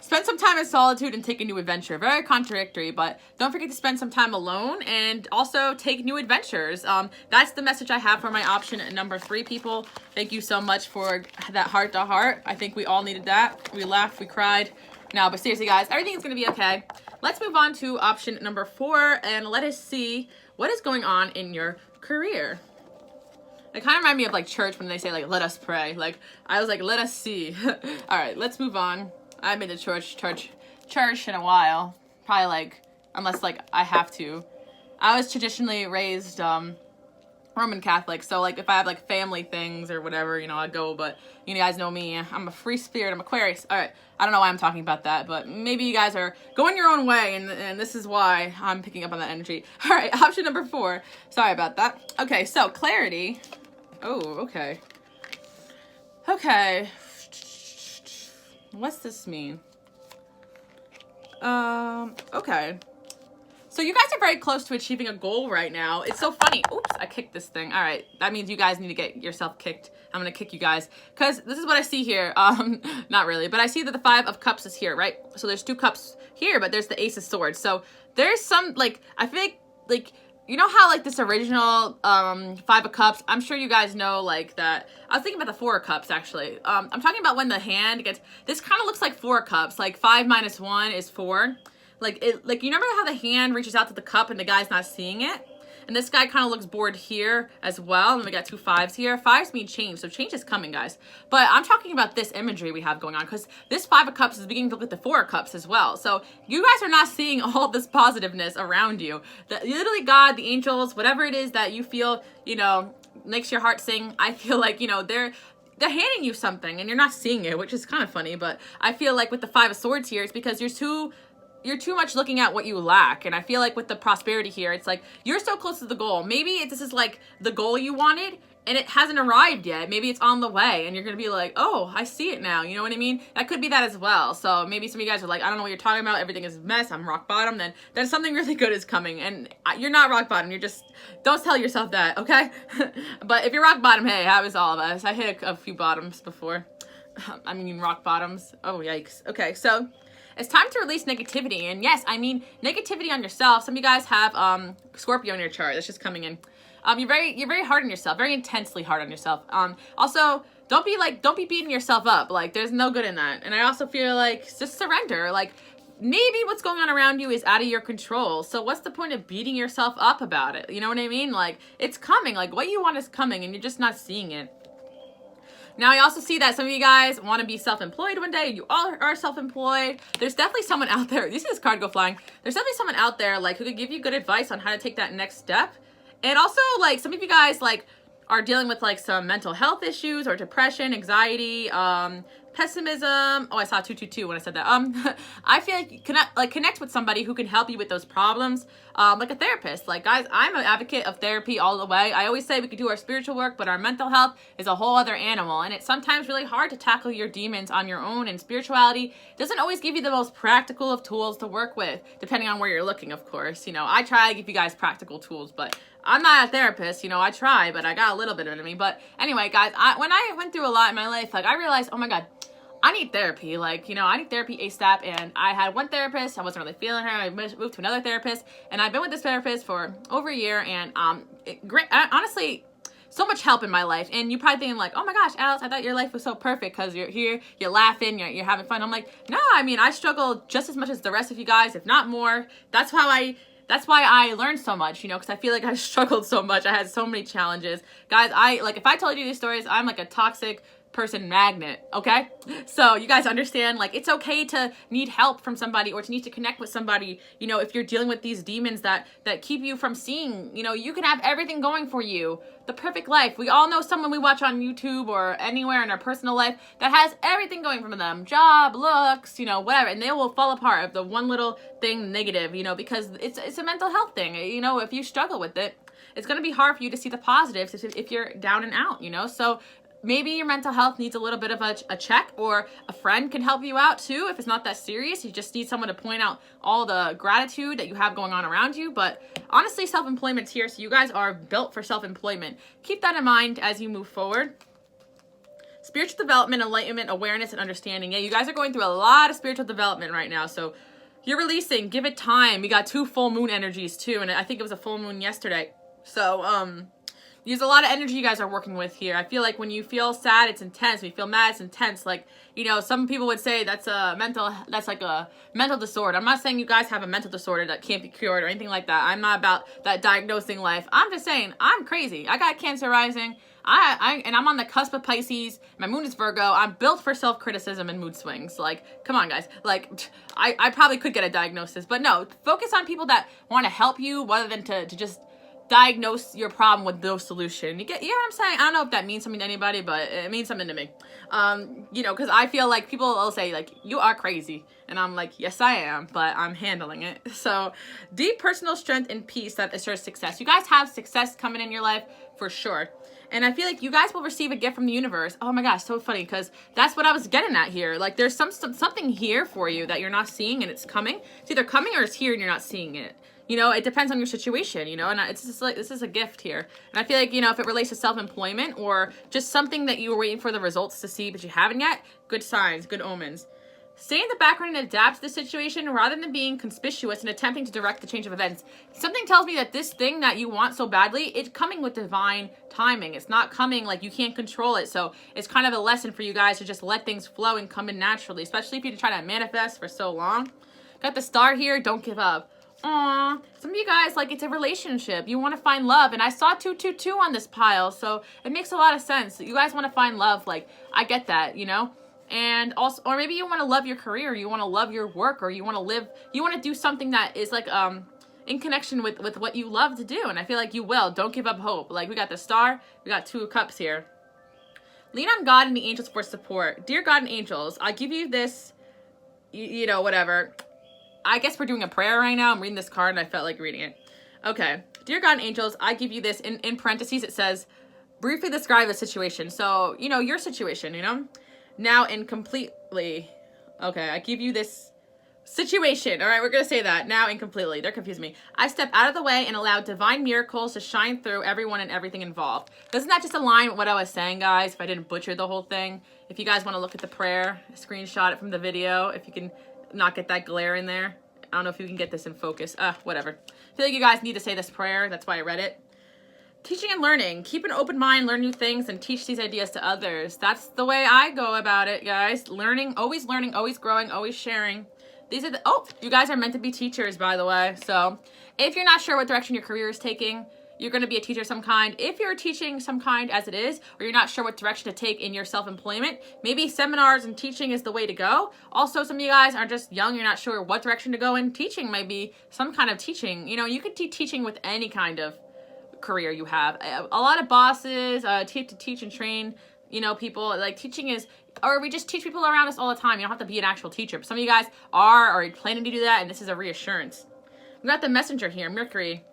spend some time in solitude and take a new adventure. Very contradictory, but don't forget to spend some time alone and also take new adventures. That's the message I have for my option number 3, people. Thank you so much for that heart to heart. I think we all needed that. We laughed, we cried. No, but seriously, guys, everything's going to be okay. Let's move on to option number 4 and let us see what is going on in your career. It kind of reminds me of like church when they say like, let us pray. Like, I was like, let us see. All right, let's move on. I haven't been to church in a while. Probably like, unless like I have to. I was traditionally raised Roman Catholic, so like if I have like family things or whatever, you know, I go. But you guys know me, I'm a free spirit, I'm Aquarius. All right, I don't know why I'm talking about that, but maybe you guys are going your own way, and this is why I'm picking up on that energy. All right, option number 4. Sorry about that. Okay, so clarity. Oh, okay. Okay. What's this mean? Okay. So you guys are very close to achieving a goal right now. It's so funny. Oops, I kicked this thing. All right, that means you guys need to get yourself kicked. I'm gonna kick you guys, because this is what I see here. Not really, but I see that the 5 of Cups is here, right? So there's 2 cups here, but there's the Ace of Swords. So there's some, like, I feel like, you know how, like, this original 5 of Cups, I'm sure you guys know, like, that. I was thinking about the 4 of Cups, actually. I'm talking about when the hand gets, this kind of looks like 4 of Cups. Like, 5 minus 1 is 4. Like, you remember how the hand reaches out to the cup and the guy's not seeing it? And this guy kind of looks bored here as well. And we got 2 5s here. 5s mean change, so change is coming, guys. But I'm talking about this imagery we have going on, because this 5 of Cups is beginning to look at the 4 of Cups as well. So you guys are not seeing all this positiveness around you. Literally, God, the angels, whatever it is that you feel, you know, makes your heart sing, I feel like, you know, they're handing you something and you're not seeing it, which is kind of funny. But I feel like with the 5 of Swords here, it's because you're too much looking at what you lack. And I feel like with the prosperity here, it's like you're so close to the goal. Maybe this is like the goal you wanted and it hasn't arrived yet. Maybe it's on the way and you're gonna be like, oh, I see it now. You know what I mean? That could be that as well. So maybe some of you guys are like, I don't know what you're talking about. Everything is a mess. I'm rock bottom. Then something really good is coming. And you're not rock bottom. You're just, don't tell yourself that, okay? But if you're rock bottom, hey, how is all of us? I hit a few bottoms before. I mean, rock bottoms. Oh, yikes. Okay, so it's time to release negativity. And yes, I mean negativity on yourself. Some of you guys have Scorpio in your chart. That's just coming in. You're very hard on yourself, very intensely hard on yourself. Also, don't be beating yourself up. Like, there's no good in that. And I also feel like just surrender. Like, maybe what's going on around you is out of your control. So what's the point of beating yourself up about it? You know what I mean? Like, it's coming. Like, what you want is coming and you're just not seeing it. Now, I also see that some of you guys want to be self-employed one day. You all are self-employed. There's definitely someone out there. You see this card go flying. There's definitely someone out there, like, who could give you good advice on how to take that next step. And also, like, some of you guys, like, are dealing with, like, some mental health issues or depression, anxiety, pessimism. Oh, I saw 222 when I said that. I feel like you connect with somebody who can help you with those problems, like a therapist. Like, guys, I'm an advocate of therapy all the way. I always say we could do our spiritual work, but our mental health is a whole other animal, and it's sometimes really hard to tackle your demons on your own, and spirituality doesn't always give you the most practical of tools to work with, depending on where you're looking, of course. You know, I try to give you guys practical tools, but I'm not a therapist, you know, I try, but I got a little bit in me. But anyway, guys, when I went through a lot in my life, like, I realized, oh my God, I need therapy. Like, you know, I need therapy ASAP. And I had one therapist. I wasn't really feeling her. I moved to another therapist. And I've been with this therapist for over a year. And honestly, so much help in my life. And you probably thinking like, oh my gosh, Alice, I thought your life was so perfect because you're here, you're laughing, you're having fun. I'm like, no, I mean, I struggle just as much as the rest of you guys, if not more. That's why I learned so much, you know, because I feel like I struggled so much. I had so many challenges. Guys, if I told you these stories, I'm like a toxic person magnet, okay? So you guys understand, like, it's okay to need help from somebody or to need to connect with somebody, you know, if you're dealing with these demons that keep you from seeing, you know, you can have everything going for you, the perfect life. We all know someone we watch on YouTube or anywhere in our personal life that has everything going for them, job, looks, you know, whatever, and they will fall apart if the one little thing negative, you know, because it's a mental health thing. You know, if you struggle with it, it's going to be hard for you to see the positives if you're down and out, you know. So maybe your mental health needs a little bit of a check, or a friend can help you out too if it's not that serious. You just need someone to point out all the gratitude that you have going on around you. But honestly, self-employment's here, so you guys are built for self-employment. Keep that in mind as you move forward. Spiritual development, enlightenment, awareness, and understanding. Yeah, you guys are going through a lot of spiritual development right now, so you're releasing. Give it time. We got 2 full moon energies too, and I think it was a full moon yesterday. So, use a lot of energy you guys are working with here. I feel like when you feel sad, it's intense. When you feel mad, it's intense. Like, you know, some people would say that's like a mental disorder. I'm not saying you guys have a mental disorder that can't be cured or anything like that. I'm not about that diagnosing life. I'm just saying I'm crazy. I got Cancer rising. And I'm on the cusp of Pisces. My moon is Virgo. I'm built for self-criticism and mood swings. Like, come on, guys. Like, I probably could get a diagnosis, but no. Focus on people that want to help you rather than to just diagnose your problem with no solution. You get what I'm saying? I don't know if that means something to anybody, but it means something to me. You know, because I feel like people will say, like, you are crazy. And I'm like, yes, I am, but I'm handling it. So deep personal strength and peace that assures success. You guys have success coming in your life for sure. And I feel like you guys will receive a gift from the universe. Oh my gosh, so funny, because that's what I was getting at here. Like, there's something here for you that you're not seeing, and it's coming. It's either coming or it's here and you're not seeing it. You know, it depends on your situation, you know, and it's just like, this is a gift here. And I feel like, you know, if it relates to self-employment or just something that you were waiting for the results to see, but you haven't yet, good signs, good omens. Stay in the background and adapt to the situation rather than being conspicuous and attempting to direct the change of events. Something tells me that this thing that you want so badly, it's coming with divine timing. It's not coming like you can't control it. So it's kind of a lesson for you guys to just let things flow and come in naturally, especially if you're trying to manifest for so long. Got the star here, don't give up. Aw, some of you guys, like, it's a relationship. You want to find love, and I saw 222 on this pile, so it makes a lot of sense. You guys want to find love, like, I get that, you know? And also, or maybe you want to love your career, you want to love your work, or you want to live, you want to do something that is, like, in connection with what you love to do, and I feel like you will. Don't give up hope. Like, we got the star, we got 2 of cups here. Lean on God and the angels for support. Dear God and angels, I give you this, you know, whatever. I guess we're doing a prayer right now. I'm reading this card and I felt like reading it. Okay. Dear God and angels, I give you this. In parentheses, it says, briefly describe the situation. So, you know, your situation, you know? Now and completely. Okay, I give you this situation. All right, we're going to say that. Now and completely. They're confusing me. I step out of the way and allow divine miracles to shine through everyone and everything involved. Doesn't that just align with what I was saying, guys? If I didn't butcher the whole thing. If you guys want to look at the prayer, screenshot it from the video. If you can not get that glare in there. I don't know if you can get this in focus. Whatever. I feel like you guys need to say this prayer. That's why I read it. Teaching and learning. Keep an open mind, learn new things, and teach these ideas to others. That's the way I go about it, guys. Learning, always growing, always sharing. These are the, oh, you guys are meant to be teachers, by the way. So if you're not sure what direction your career is taking, you're going to be a teacher of some kind. If you're teaching some kind as it is, or you're not sure what direction to take in your self-employment, maybe seminars and teaching is the way to go. Also, some of you guys are just young. You're not sure what direction to go in. Teaching might be some kind of teaching. You know, you could teaching with any kind of career you have. A lot of bosses teach and train, you know, people. Like, teaching is, or we just teach people around us all the time. You don't have to be an actual teacher. But some of you guys are planning to do that, and this is a reassurance. We got the messenger here, Mercury.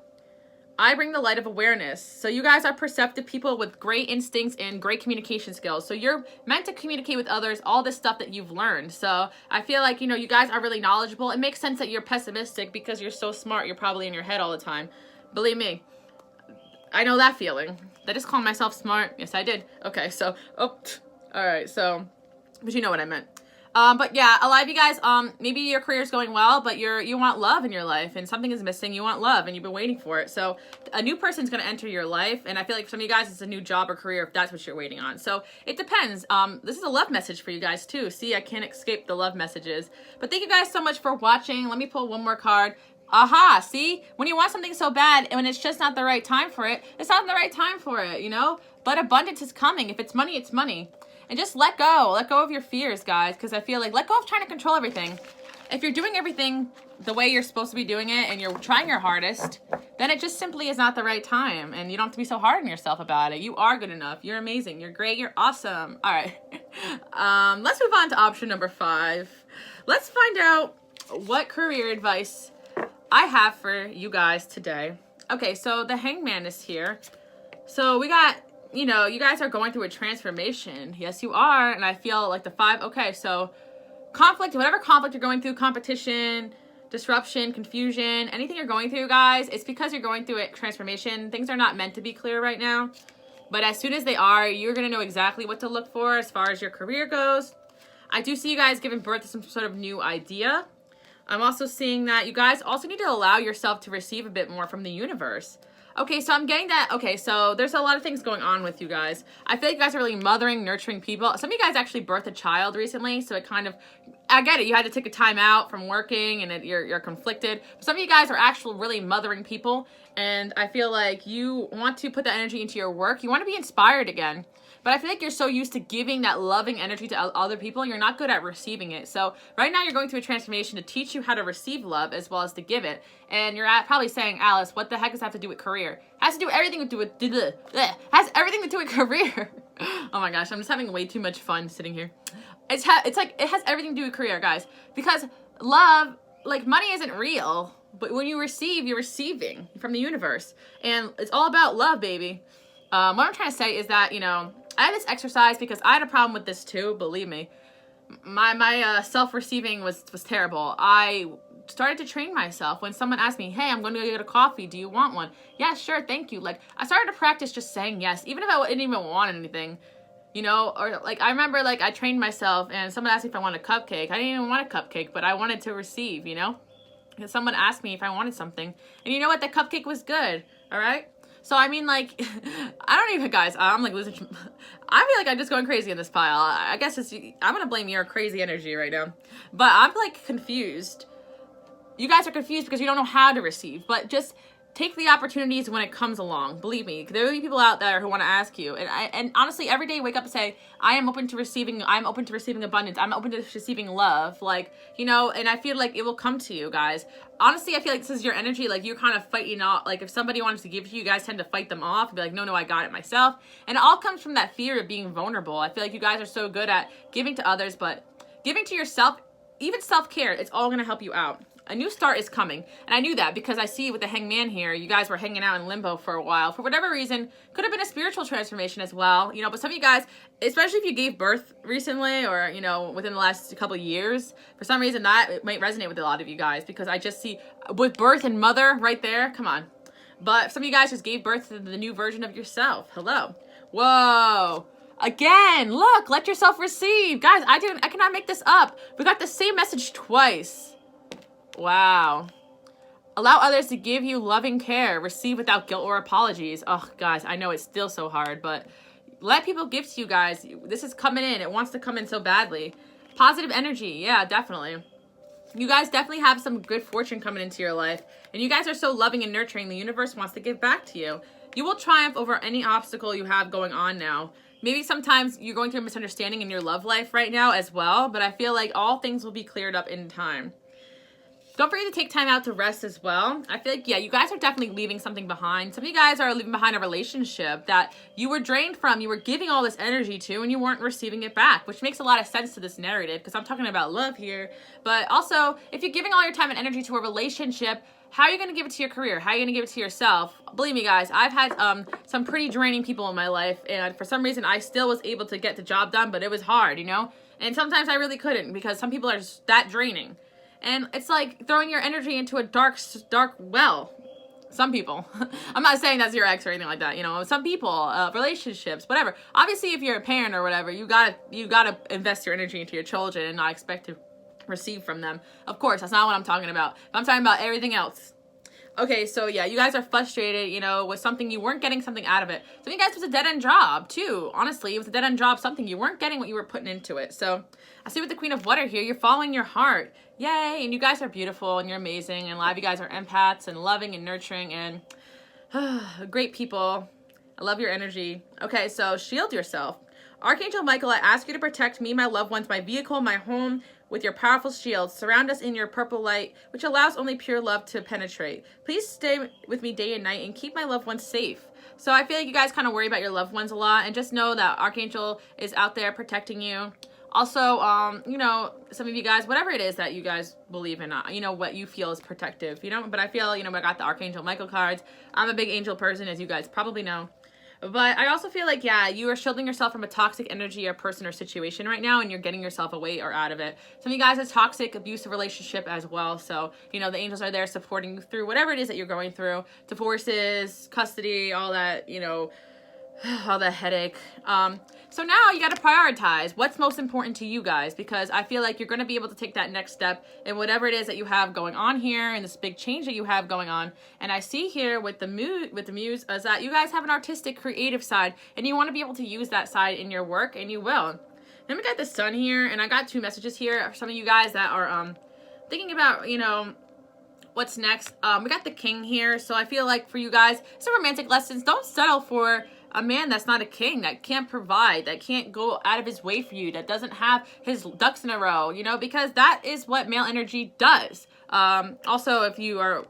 I bring the light of awareness. So you guys are perceptive people with great instincts and great communication skills. So you're meant to communicate with others, all this stuff that you've learned. So I feel like, you know, you guys are really knowledgeable. It makes sense that you're pessimistic because you're so smart. You're probably in your head all the time. Believe me, I know that feeling. Did I just call myself smart? Yes, I did. Okay, so, all right, so, but you know what I meant. But yeah, a lot of you guys, maybe your career's going well, but you want love in your life, and something is missing. You want love, and you've been waiting for it. So a new person's going to enter your life, and I feel like for some of you guys, it's a new job or career if that's what you're waiting on. So it depends. This is a love message for you guys too. See, I can't escape the love messages. But thank you guys so much for watching. Let me pull one more card. Aha, see? When you want something so bad and when it's just not the right time for it, it's not the right time for it, you know? But abundance is coming. If it's money, it's money. And just let go. Let go of your fears, guys, because I feel like let go of trying to control everything. If you're doing everything the way you're supposed to be doing it and you're trying your hardest, then it just simply is not the right time. And you don't have to be so hard on yourself about it. You are good enough. You're amazing. You're great. You're awesome. All right. Let's move on to option number 5. Let's find out what career advice I have for you guys today. Okay, so the Hangman is here. So we got, you know, you guys are going through a transformation. Yes, you are. And I feel like the 5, okay, so conflict, whatever conflict you're going through, competition, disruption, confusion, anything you're going through, guys, it's because you're going through a transformation. Things are not meant to be clear right now. But as soon as they are, you're going to know exactly what to look for as far as your career goes. I do see you guys giving birth to some sort of new idea. I'm also seeing that you guys also need to allow yourself to receive a bit more from the universe. Okay, so I'm getting that. Okay, so there's a lot of things going on with you guys. I feel like you guys are really mothering, nurturing people. Some of you guys actually birthed a child recently, so it kind of, I get it. You had to take a time out from working and you're conflicted. But some of you guys are actually really mothering people, and I feel like you want to put that energy into your work. You want to be inspired again. But I feel like you're so used to giving that loving energy to other people, you're not good at receiving it. So right now you're going through a transformation to teach you how to receive love as well as to give it. And you're probably saying, Alice, what the heck does that have to do with career? It has to do everything to do with has everything to do with career. Oh my gosh, I'm just having way too much fun sitting here. It's like it has everything to do with career, guys, because love, like, money isn't real, but when you receive, you're receiving from the universe, and it's all about love, baby. What I'm trying to say is that, you know, I had this exercise because I had a problem with this too. Believe me, my self-receiving was terrible. I started to train myself. When someone asked me, hey, I'm going to go get a coffee, do you want one? Yeah, sure, thank you. Like, I started to practice just saying yes, even if I didn't even want anything. You know, or like I remember, like, I trained myself and someone asked me if I wanted a cupcake. I didn't even want a cupcake, but I wanted to receive, you know, because someone asked me if I wanted something, and you know what, the cupcake was good. All right. So I mean, like, I don't even, guys, I'm like losing, I feel like I'm just going crazy in this pile. I guess I'm gonna blame your crazy energy right now, but I'm like confused. You guys are confused because you don't know how to receive, but just take the opportunities when it comes along. Believe me, there will be people out there who want to ask you. And honestly, every day wake up and say, I am open to receiving. I'm open to receiving abundance. I'm open to receiving love. Like, you know, and I feel like it will come to you, guys. Honestly, I feel like this is your energy. Like, you're kind of fighting off. Like, if somebody wants to give to you, you guys tend to fight them off and be like, no, I got it myself. And it all comes from that fear of being vulnerable. I feel like you guys are so good at giving to others, but giving to yourself, even self-care, it's all going to help you out. A new start is coming. And I knew that because I see with the hangman here, you guys were hanging out in limbo for a while. For whatever reason, could have been a spiritual transformation as well. You know, but some of you guys, especially if you gave birth recently or, you know, within the last couple of years, for some reason that might resonate with a lot of you guys because I just see with birth and mother right there. Come on. But some of you guys just gave birth to the new version of yourself. Hello. Whoa. Again, look, let yourself receive. Guys, I cannot make this up. We got the same message twice. Wow. Allow others to give you loving care. Receive without guilt or apologies. Oh, guys, I know it's still so hard, but let people give to you, guys. This is coming in. It wants to come in so badly. Positive energy. Yeah, definitely. You guys definitely have some good fortune coming into your life, and you guys are so loving and nurturing. The universe wants to give back to you. You will triumph over any obstacle you have going on now. Maybe sometimes you're going through a misunderstanding in your love life right now as well, but I feel like all things will be cleared up in time. Don't forget to take time out to rest as well. I feel like, yeah, you guys are definitely leaving something behind. Some of you guys are leaving behind a relationship that you were drained from, you were giving all this energy to, and you weren't receiving it back, which makes a lot of sense to this narrative because I'm talking about love here. But also, if you're giving all your time and energy to a relationship, how are you going to give it to your career? How are you going to give it to yourself? Believe me, guys, I've had some pretty draining people in my life, and for some reason, I still was able to get the job done, but it was hard, you know? And sometimes I really couldn't because some people are just that draining. And it's like throwing your energy into a dark well. Some people. I'm not saying that's your ex or anything like that. You know, some people, relationships, whatever. Obviously, if you're a parent or whatever, you gotta invest your energy into your children and not expect to receive from them. Of course, that's not what I'm talking about. I'm talking about everything else. Okay, so yeah, you guys are frustrated, you know, with something, you weren't getting something out of it. Some of you guys was a dead-end job, too. Honestly, it was a dead-end job, something. You weren't getting what you were putting into it. So I see with the Queen of Water here, you're following your heart. Yay, and you guys are beautiful, and you're amazing, and a lot of you guys are empaths and loving and nurturing and great people. I love your energy. Okay, so shield yourself. Archangel Michael, I ask you to protect me, my loved ones, my vehicle, my home, with your powerful shield. Surround us in your purple light, which allows only pure love to penetrate. Please stay with me day and night and keep my loved ones safe. So I feel like you guys kind of worry about your loved ones a lot, and just know that Archangel is out there protecting you. Also, you know, some of you guys, whatever it is that you guys believe in, you know, what you feel is protective, you know, but I feel, you know, I got the Archangel Michael cards. I'm a big angel person, as you guys probably know. But I also feel like, yeah, you are shielding yourself from a toxic energy or person or situation right now, and you're getting yourself away or out of it. Some of you guys have toxic, abusive relationship as well. So, you know, the angels are there supporting you through whatever it is that you're going through. Divorces, custody, all that, you know, all that headache. So now you got to prioritize what's most important to you guys, because I feel like you're going to be able to take that next step in whatever it is that you have going on here and this big change that you have going on. And I see here with the muse is that you guys have an artistic, creative side, and you want to be able to use that side in your work, and you will. Then we got the sun here, and I got two messages here for some of you guys that are thinking about, you know, what's next. We got the king here, so I feel like for you guys, some romantic lessons. Don't settle for a man that's not a king, that can't provide, that can't go out of his way for you, that doesn't have his ducks in a row, you know, because that is what male energy does. Also, if you are,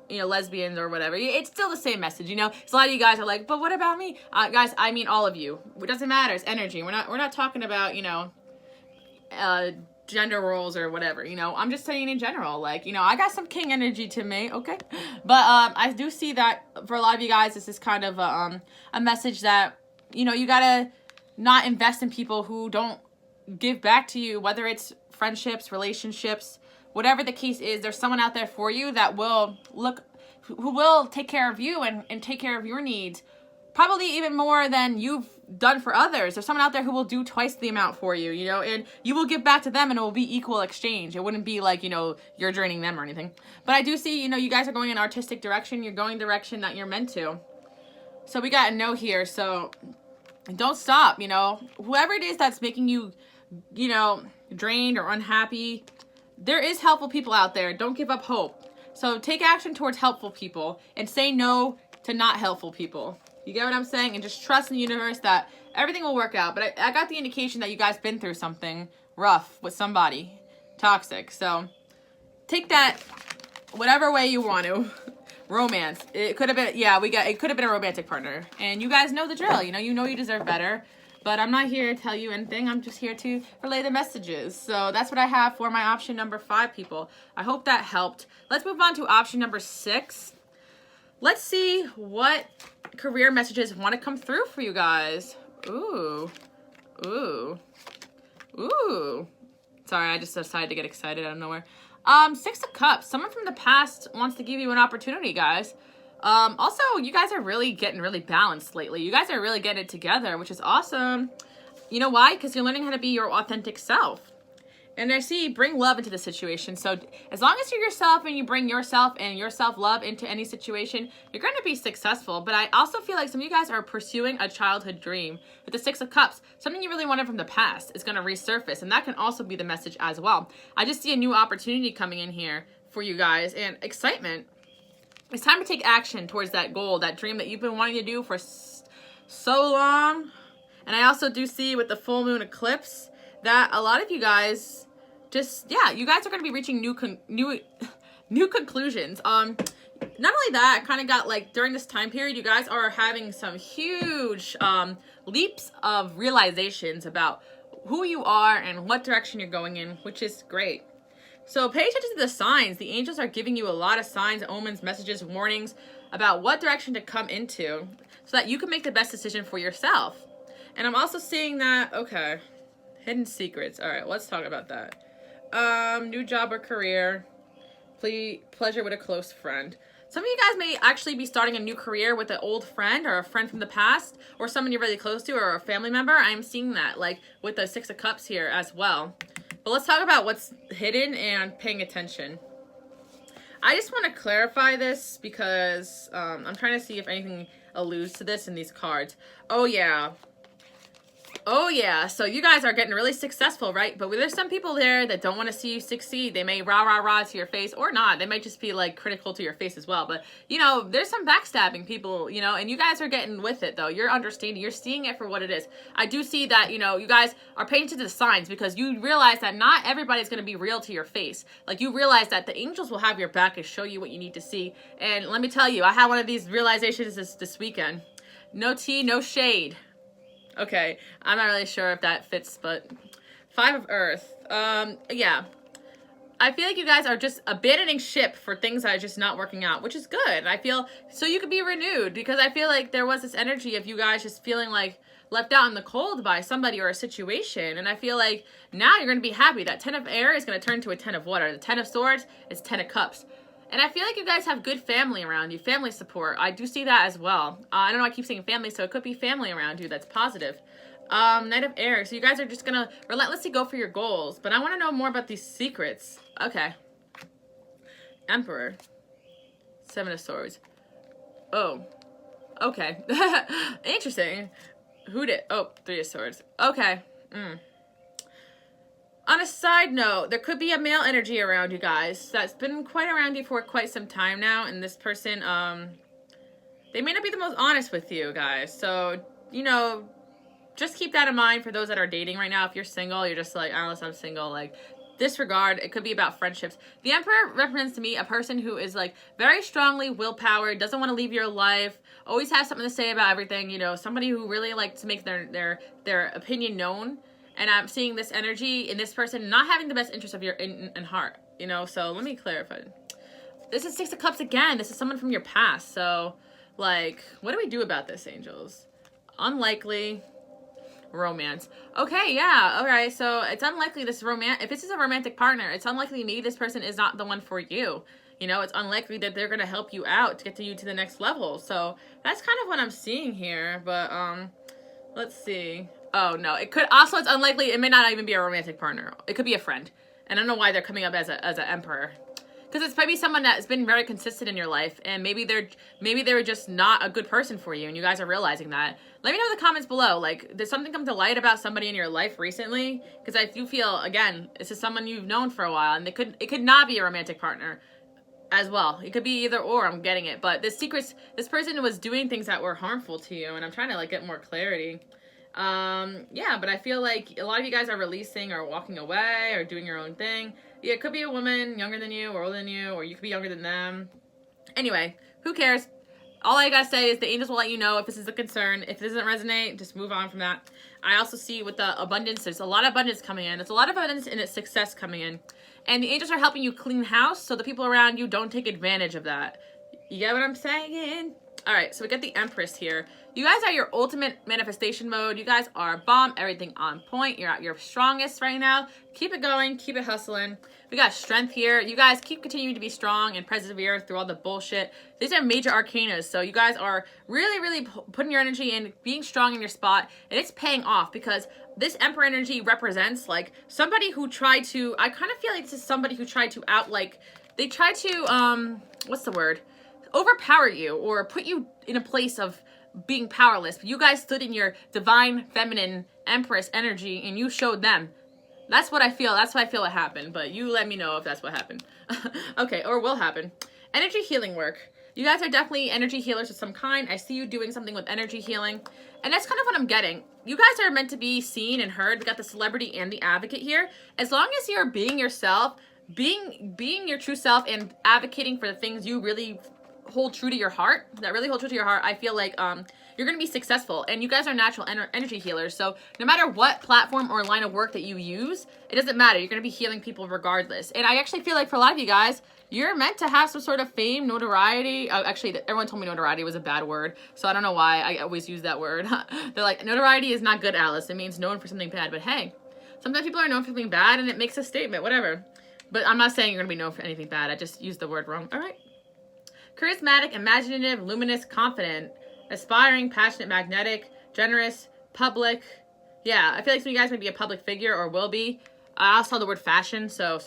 lesbians or whatever, it's still the same message, you know. So a lot of you guys are like, but what about me? Guys, I mean all of you. It doesn't matter. It's energy. We're not talking about, gender roles or whatever, you know. I'm just saying in general, like, I got some king energy to me, okay? But I do see that for a lot of you guys, this is kind of a message that, you gotta not invest in people who don't give back to you, whether it's friendships, relationships, whatever the case is. There's someone out there for you that will who will take care of you and take care of your needs, probably even more than you've done for others. There's someone out there who will do twice the amount for you, and you will give back to them, and it will be equal exchange. It wouldn't be like, you're draining them or anything. But I do see, you guys are going in an artistic direction. You're going direction that you're meant to. So we got a no here. So don't stop, whoever it is that's making you, drained or unhappy, there is helpful people out there. Don't give up hope. So take action towards helpful people and say no to not helpful people. You get what I'm saying? And just trust in the universe that everything will work out. But I got the indication that you guys been through something rough with somebody toxic. So take that whatever way you want to. Romance. It could have been, it could have been a romantic partner. And you guys know the drill. You deserve better. But I'm not here to tell you anything. I'm just here to relay the messages. So that's what I have for my option number 5, people. I hope that helped. Let's move on to option number 6. Let's see what career messages want to come through for you guys. Ooh. Sorry, I just decided to get excited out of nowhere. 6 of Cups. Someone from the past wants to give you an opportunity, guys. Also, you guys are really getting really balanced lately. You guys are really getting it together, which is awesome. You know why? Because you're learning how to be your authentic self. And I see bring love into the situation. So as long as you're yourself and you bring yourself and your self-love into any situation, you're going to be successful. But I also feel like some of you guys are pursuing a childhood dream. With the 6 of Cups, something you really wanted from the past is going to resurface. And that can also be the message as well. I just see a new opportunity coming in here for you guys and excitement. It's time to take action towards that goal, that dream that you've been wanting to do for so long. And I also do see with the full moon eclipse that a lot of you guys you guys are going to be reaching new conclusions. Not only that, I kind of got like during this time period, you guys are having some huge leaps of realizations about who you are and what direction you're going in, which is great. So pay attention to the signs. The angels are giving you a lot of signs, omens, messages, warnings about what direction to come into so that you can make the best decision for yourself. And I'm also seeing that, okay, hidden secrets. All right, let's talk about that. New job or career, pleasure with a close friend. Some of you guys may actually be starting a new career with an old friend or a friend from the past or someone you're really close to or a family member. I'm seeing that like with the 6 of Cups here as well. But let's talk about what's hidden and paying attention. I just want to clarify this because I'm trying to see if anything alludes to this in these cards. Oh yeah, so you guys are getting really successful, right? But there's some people there that don't want to see you succeed. They may rah to your face or not. They might just be like critical to your face as well. But, there's some backstabbing people, and you guys are getting with it though. You're understanding. You're seeing it for what it is. I do see that, you guys are paying attention to the signs because you realize that not everybody's going to be real to your face. Like you realize that the angels will have your back and show you what you need to see. And let me tell you, I had one of these realizations this weekend. No tea, no shade. Okay, I'm not really sure if that fits, but 5 of Earth. Yeah. I feel like you guys are just abandoning ship for things that are just not working out, which is good. I feel so you could be renewed because I feel like there was this energy of you guys just feeling like left out in the cold by somebody or a situation. And I feel like now you're going to be happy. That 10 of Air is going to turn to a 10 of Water. The 10 of Swords is 10 of Cups. And I feel like you guys have good family around you, family support. I do see that as well. I don't know, I keep saying family, so it could be family around you that's positive. Knight of Air. So you guys are just going to relentlessly go for your goals. But I want to know more about these secrets. Okay. Emperor. 7 of Swords. Oh. Okay. Interesting. Who did? Oh, 3 of Swords. Okay. On a side note, there could be a male energy around you guys that's been quite around you for quite some time now. And this person, they may not be the most honest with you, guys. So, you know, just keep that in mind for those that are dating right now. If you're single, you're just like, Alice, I'm single. Like, disregard. It could be about friendships. The Emperor represents to me a person who is like very strongly willpower, doesn't want to leave your life, always has something to say about everything. You know, somebody who really likes to make their opinion known. And I'm seeing this energy in this person not having the best interest of your in heart. You know, so let me clarify. This is Six of Cups again. This is someone from your past. So, like, what do we do about this, angels? Unlikely. Romance. Okay, yeah, all right. So it's unlikely if this is a romantic partner, it's unlikely maybe this person is not the one for you. You know, it's unlikely that they're going to help you out to get you to the next level. So that's kind of what I'm seeing here. But let's see. Oh, no. It's unlikely. It may not even be a romantic partner. It could be a friend. And I don't know why they're coming up as an emperor. Because it's maybe someone that's been very consistent in your life, and maybe they're just not a good person for you, and you guys are realizing that. Let me know in the comments below. Like, did something come to light about somebody in your life recently? Because I do feel, again, this is someone you've known for a while, and it could not be a romantic partner as well. It could be either or. I'm getting it, but this person was doing things that were harmful to you, and I'm trying to like get more clarity. Yeah, but I feel like a lot of you guys are releasing or walking away or doing your own thing. Yeah, it could be a woman younger than you or older than you, or you could be younger than them. Anyway, who cares? All I gotta say is the angels will let you know if this is a concern. If it doesn't resonate, just move on from that. I also see with the abundance, there's a lot of abundance coming in. There's a lot of abundance and success coming in. And the angels are helping you clean house so the people around you don't take advantage of that. You get what I'm saying? All right, so we got the Empress here. You guys are your ultimate manifestation mode. You guys are bomb, everything on point. You're at your strongest right now. Keep it going, keep it hustling. We got strength here. You guys keep continuing to be strong and persevere through all the bullshit. These are major arcanas, so you guys are really, really putting your energy in, being strong in your spot, and it's paying off because this Emperor energy represents like somebody who tried to, I kind of feel like this is somebody who tried to they tried to, what's the word? Overpower you or put you in a place of being powerless. But you guys stood in your divine feminine Empress energy and you showed them. That's what I feel. That's what I feel what happened. But you let me know if that's what happened. Okay, or will happen. Energy healing work. You guys are definitely energy healers of some kind. I see you doing something with energy healing. And that's kind of what I'm getting. You guys are meant to be seen and heard. We got the celebrity and the advocate here. As long as you're being yourself, being your true self and advocating for the things you really hold true to your heart, I feel like you're going to be successful. And you guys are natural energy healers. So no matter what platform or line of work that you use, it doesn't matter. You're going to be healing people regardless. And I actually feel like for a lot of you guys, you're meant to have some sort of fame, notoriety. Actually, everyone told me notoriety was a bad word. So I don't know why I always use that word. They're like, notoriety is not good, Alice. It means known for something bad. But hey, sometimes people are known for something bad and it makes a statement, whatever. But I'm not saying you're going to be known for anything bad. I just used the word wrong. All right. Charismatic, imaginative, luminous, confident, aspiring, passionate, magnetic, generous, public. Yeah, I feel like some of you guys may be a public figure or will be. I also saw the word fashion, so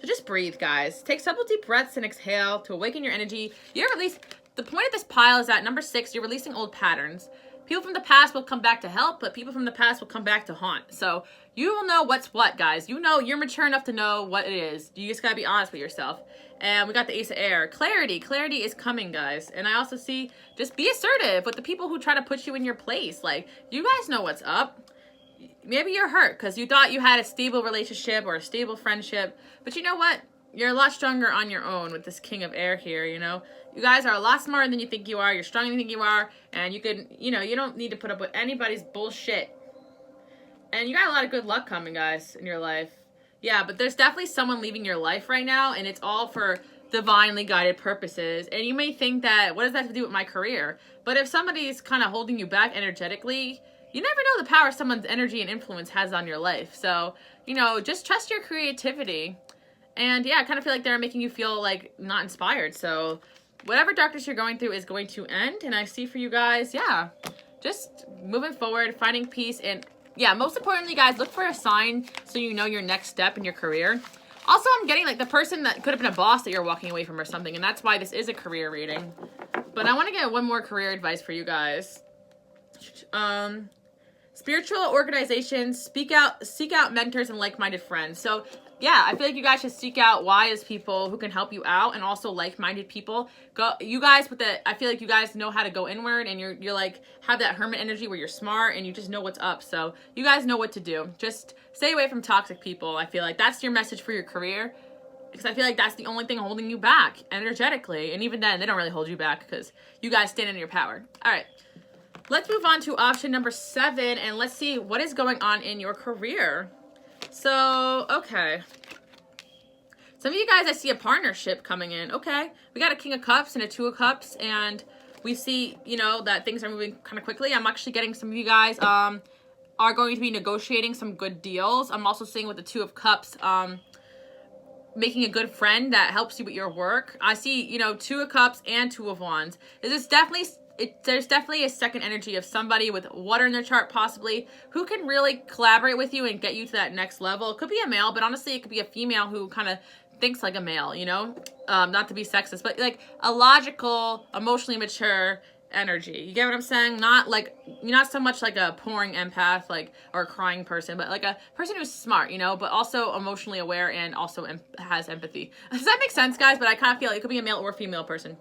just breathe, guys. Take several deep breaths and exhale to awaken your energy. The point of this pile is that number 6, you're releasing old patterns. People from the past will come back to help, but people from the past will come back to haunt. So you will know what's what, guys. You know, you're mature enough to know what it is. You just gotta be honest with yourself. And we got the Ace of Air. Clarity. Clarity is coming, guys. And I also see, just be assertive with the people who try to put you in your place. Like, you guys know what's up. Maybe you're hurt because you thought you had a stable relationship or a stable friendship. But you know what? You're a lot stronger on your own with this King of Air here, you know? You guys are a lot smarter than you think you are. You're stronger than you think you are. And you can, you know, you don't need to put up with anybody's bullshit. And you got a lot of good luck coming, guys, in your life. Yeah, but there's definitely someone leaving your life right now, and it's all for divinely guided purposes. And you may think that, what does that have to do with my career? But if somebody's kind of holding you back energetically, you never know the power someone's energy and influence has on your life. So, you know, just trust your creativity. And yeah, I kind of feel like they're making you feel like not inspired. So whatever darkness you're going through is going to end. And I see for you guys, yeah, just moving forward, finding peace. And yeah, most importantly, guys, look for a sign so you know your next step in your career. Also, I'm getting like the person that could have been a boss that you're walking away from or something. And that's why this is a career reading. But I want to get one more career advice for you guys. Spiritual organizations, seek out mentors and like-minded friends. So yeah, I feel like you guys should seek out wise people who can help you out, and also like-minded people. You guys I feel like you guys know how to go inward, and you're like have that hermit energy where you're smart and you just know what's up. So you guys know what to do. Just stay away from toxic people. I feel like that's your message for your career, because I feel like that's the only thing holding you back energetically. And even then, they don't really hold you back because you guys stand in your power. All right, let's move on to option number 7, and let's see what is going on in your career. So, okay. Some of you guys, I see a partnership coming in. Okay. We got a King of Cups and a Two of Cups, and we see, you know, that things are moving kind of quickly. I'm actually getting some of you guys are going to be negotiating some good deals. I'm also seeing with the Two of Cups, making a good friend that helps you with your work. I see, you know, Two of Cups and Two of Wands. There's definitely a second energy of somebody with water in their chart, possibly, who can really collaborate with you and get you to that next level. It could be a male, but honestly, it could be a female who kind of thinks like a male, you know? Not to be sexist, but like a logical, emotionally mature energy. You get what I'm saying? Not so much like a pouring empath, like, or a crying person, but like a person who's smart, you know, but also emotionally aware and also has empathy. Does that make sense, guys? But I kind of feel like it could be a male or female person.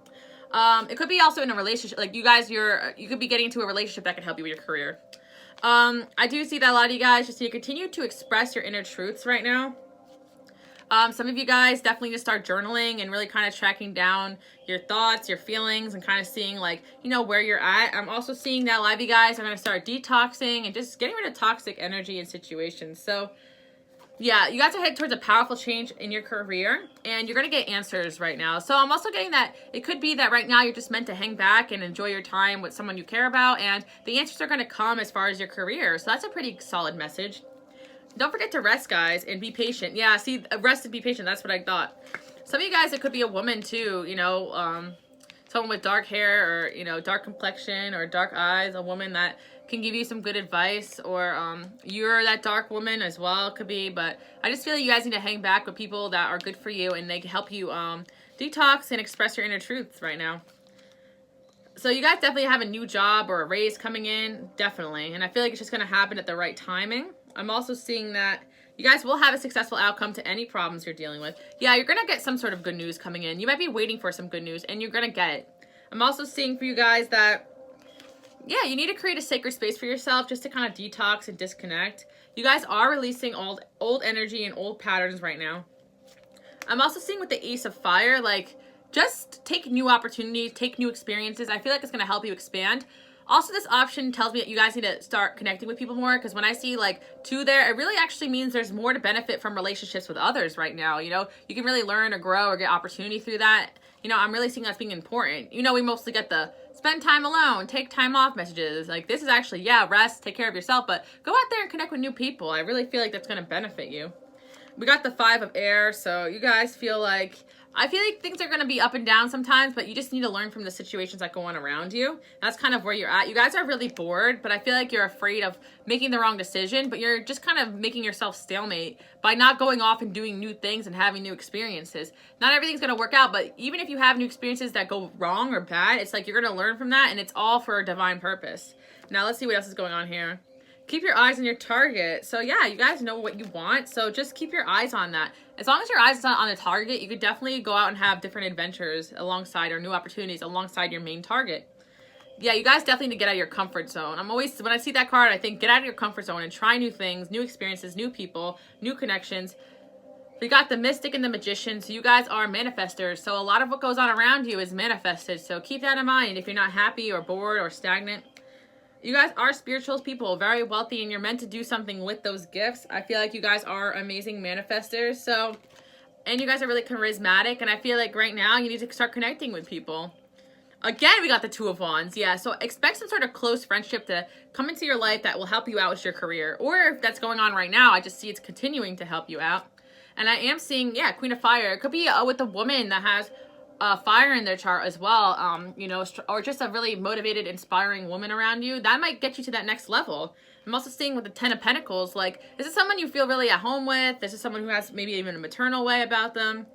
It could be also in a relationship, like you guys, you could be getting into a relationship that could help you with your career. I do see that a lot of you guys just need to continue to express your inner truths right now. Some of you guys definitely just start journaling and really kind of tracking down your thoughts, your feelings, and kind of seeing, like, you know, where you're at. I'm also seeing that a lot of you guys are going to start detoxing and just getting rid of toxic energy and situations. So yeah, you guys are headed towards a powerful change in your career, and you're going to get answers right now. So I'm also getting that it could be that right now you're just meant to hang back and enjoy your time with someone you care about, and the answers are going to come as far as your career. So that's a pretty solid message. Don't forget to rest, guys, and be patient. Yeah, see, rest and be patient. That's what I thought. Some of you guys, it could be a woman too, you know, someone with dark hair or, you know, dark complexion or dark eyes, a woman that can give you some good advice, or you're that dark woman as well, could be. But I just feel like you guys need to hang back with people that are good for you, and they can help you detox and express your inner truths right now. So you guys definitely have a new job or a raise coming in, definitely. And I feel like it's just going to happen at the right timing. I'm also seeing that you guys will have a successful outcome to any problems you're dealing with. Yeah, you're going to get some sort of good news coming in. You might be waiting for some good news, and you're going to get it. I'm also seeing for you guys that, yeah, you need to create a sacred space for yourself just to kind of detox and disconnect. You guys are releasing old energy and old patterns right now. I'm also seeing with the Ace of Fire, like, just take new opportunities, take new experiences. I feel like it's going to help you expand. Also, this option tells me that you guys need to start connecting with people more, because when I see like 2 there, it really actually means there's more to benefit from relationships with others right now. You know, you can really learn or grow or get opportunity through that. You know, I'm really seeing that's being important. You know, we mostly get the spend time alone, take time off messages. Like, this is actually, yeah, rest, take care of yourself, but go out there and connect with new people. I really feel like that's going to benefit you. We got the 5 of air, so you guys feel like, I feel like things are going to be up and down sometimes, but you just need to learn from the situations that go on around you. That's kind of where you're at. You guys are really bored, but I feel like you're afraid of making the wrong decision, but you're just kind of making yourself stalemate by not going off and doing new things and having new experiences. Not everything's going to work out, but even if you have new experiences that go wrong or bad, it's like you're going to learn from that, and it's all for a divine purpose. Now, let's see what else is going on here. Keep your eyes on your target. So yeah, you guys know what you want, so just keep your eyes on that. As long as your eyes are on the target, you could definitely go out and have different adventures alongside, or new opportunities alongside your main target. Yeah, you guys definitely need to get out of your comfort zone. When I see that card, I think get out of your comfort zone and try new things, new experiences, new people, new connections. We got the Mystic and the Magician, so you guys are manifestors. So a lot of what goes on around you is manifested. So keep that in mind if you're not happy or bored or stagnant. You guys are spiritual people, very wealthy, and you're meant to do something with those gifts. I feel like you guys are amazing manifestors. So, and you guys are really charismatic, and I feel like right now you need to start connecting with people. Again, we got the 2 of Wands. Yeah, so expect some sort of close friendship to come into your life that will help you out with your career. Or if that's going on right now, I just see it's continuing to help you out. And I am seeing, yeah, Queen of Fire. It could be with a woman that has fire in their chart as well, you know, or just a really motivated, inspiring woman around you. That might get you to that next level. I'm also seeing with the 10 of Pentacles, like, is this someone you feel really at home with? This is someone who has maybe even a maternal way about them.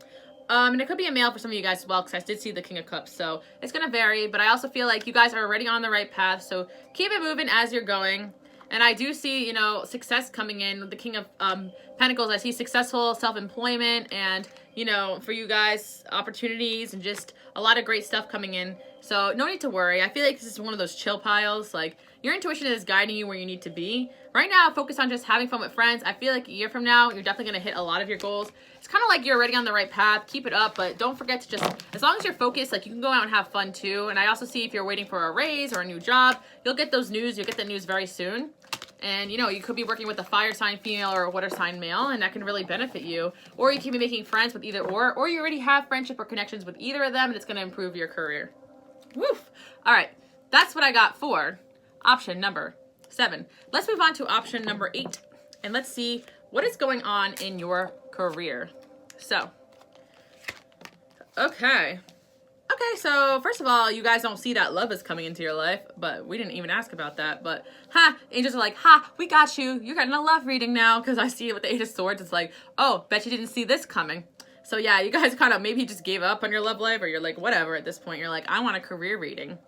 And it could be a male for some of you guys as well, because I did see the King of Cups, so it's going to vary. But I also feel like you guys are already on the right path, so keep it moving as you're going. And I do see, you know, success coming in with the King of Pentacles. I see successful self-employment and, you know, for you guys, opportunities and just a lot of great stuff coming in. So no need to worry. I feel like this is one of those chill piles. Like, your intuition is guiding you where you need to be. Right now, focus on just having fun with friends. I feel like a year from now, you're definitely going to hit a lot of your goals. It's kind of like you're already on the right path. Keep it up, but don't forget to just, as long as you're focused, like, you can go out and have fun too. And I also see if you're waiting for a raise or a new job, you'll get those news. You'll get that news very soon. And, you know, you could be working with a fire sign female or a water sign male, and that can really benefit you. Or you can be making friends with either or you already have friendship or connections with either of them, and it's going to improve your career. Woof. All right. That's what I got for option number 7. Let's move on to option number 8, and let's see what is going on in your career. So, okay, so first of all, you guys don't see that love is coming into your life, but we didn't even ask about that. But, angels are like, we got you. You're getting a love reading now, because I see it with the 8 of Swords. It's like, oh, bet you didn't see this coming. So yeah, you guys kind of maybe just gave up on your love life, or you're like, whatever at this point. You're like, I want a career reading.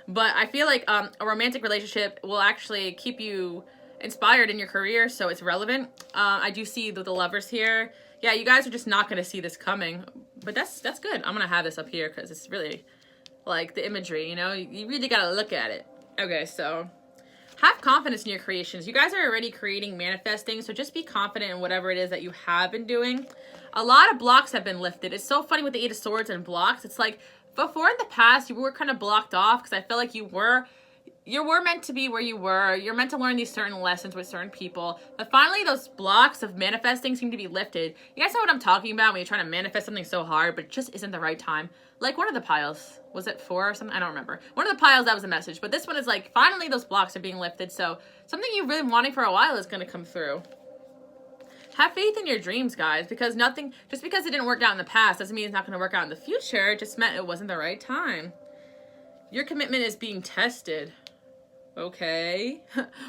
But I feel like a romantic relationship will actually keep you inspired in your career, so it's relevant. I do see the lovers here. Yeah, you guys are just not going to see this coming, but that's good. I'm going to have this up here because it's really, like, the imagery, you know? You really got to look at it. Okay, so have confidence in your creations. You guys are already creating, manifesting, so just be confident in whatever it is that you have been doing. A lot of blocks have been lifted. It's so funny with the 8 of Swords and blocks. It's like, before in the past, you were kind of blocked off because I felt like you were meant to be where you were. You're meant to learn these certain lessons with certain people. But finally, those blocks of manifesting seem to be lifted. You guys know what I'm talking about when you're trying to manifest something so hard, but it just isn't the right time. Like one of the piles. Was it 4 or something? I don't remember. One of the piles, that was a message. But this one is like, finally, those blocks are being lifted. So something you've been wanting for a while is going to come through. Have faith in your dreams, guys, because just because it didn't work out in the past doesn't mean it's not going to work out in the future. It just meant it wasn't the right time. Your commitment is being tested. Okay.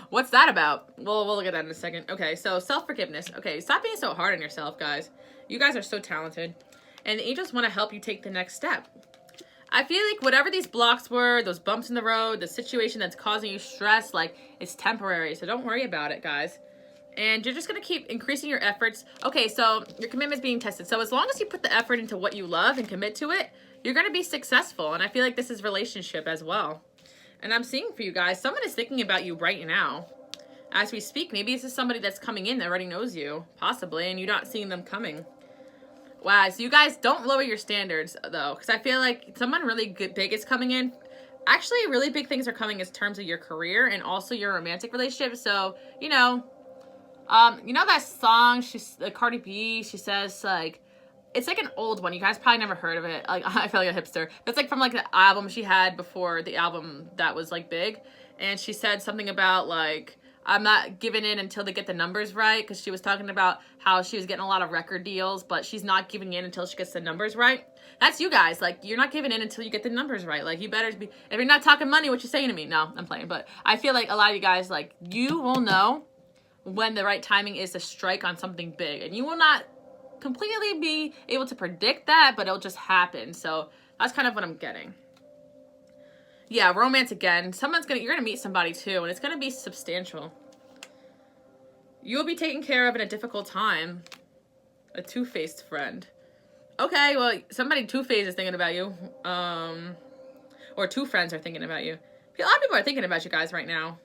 What's that about? We'll look at that in a second. Okay, so self-forgiveness. Okay, stop being so hard on yourself, guys. You guys are so talented. And the angels want to help you take the next step. I feel like whatever these blocks were, those bumps in the road, the situation that's causing you stress, like, it's temporary. So don't worry about it, guys. And you're just going to keep increasing your efforts. Okay, so your commitment is being tested. So as long as you put the effort into what you love and commit to it, you're going to be successful. And I feel like this is relationship as well. And I'm seeing for you guys, someone is thinking about you right now. As we speak, maybe this is somebody that's coming in that already knows you, possibly, and you're not seeing them coming. Wow, so you guys don't lower your standards, though, because I feel like someone really big is coming in. Actually, really big things are coming in terms of your career and also your romantic relationship. So, you know that song, Cardi B, she says, like, it's like an old one. You guys probably never heard of it. Like, I feel like a hipster. It's like from like the album she had before the album that was like big. And she said something about like, I'm not giving in until they get the numbers right. Because she was talking about how she was getting a lot of record deals, but she's not giving in until she gets the numbers right. That's you guys. Like, you're not giving in until you get the numbers right. Like, you better be, if you're not talking money, what you saying to me? No, I'm playing. But I feel like a lot of you guys, like, you will know when the right timing is to strike on something big. And you will not completely be able to predict that, but it'll just happen. So that's kind of what I'm getting. Yeah, romance again. You're gonna meet somebody too, and it's gonna be substantial. You'll be taken care of in a difficult time. A two-faced friend. Okay, well, somebody two-faced is thinking about you. Or two friends are thinking about you. A lot of people are thinking about you guys right now.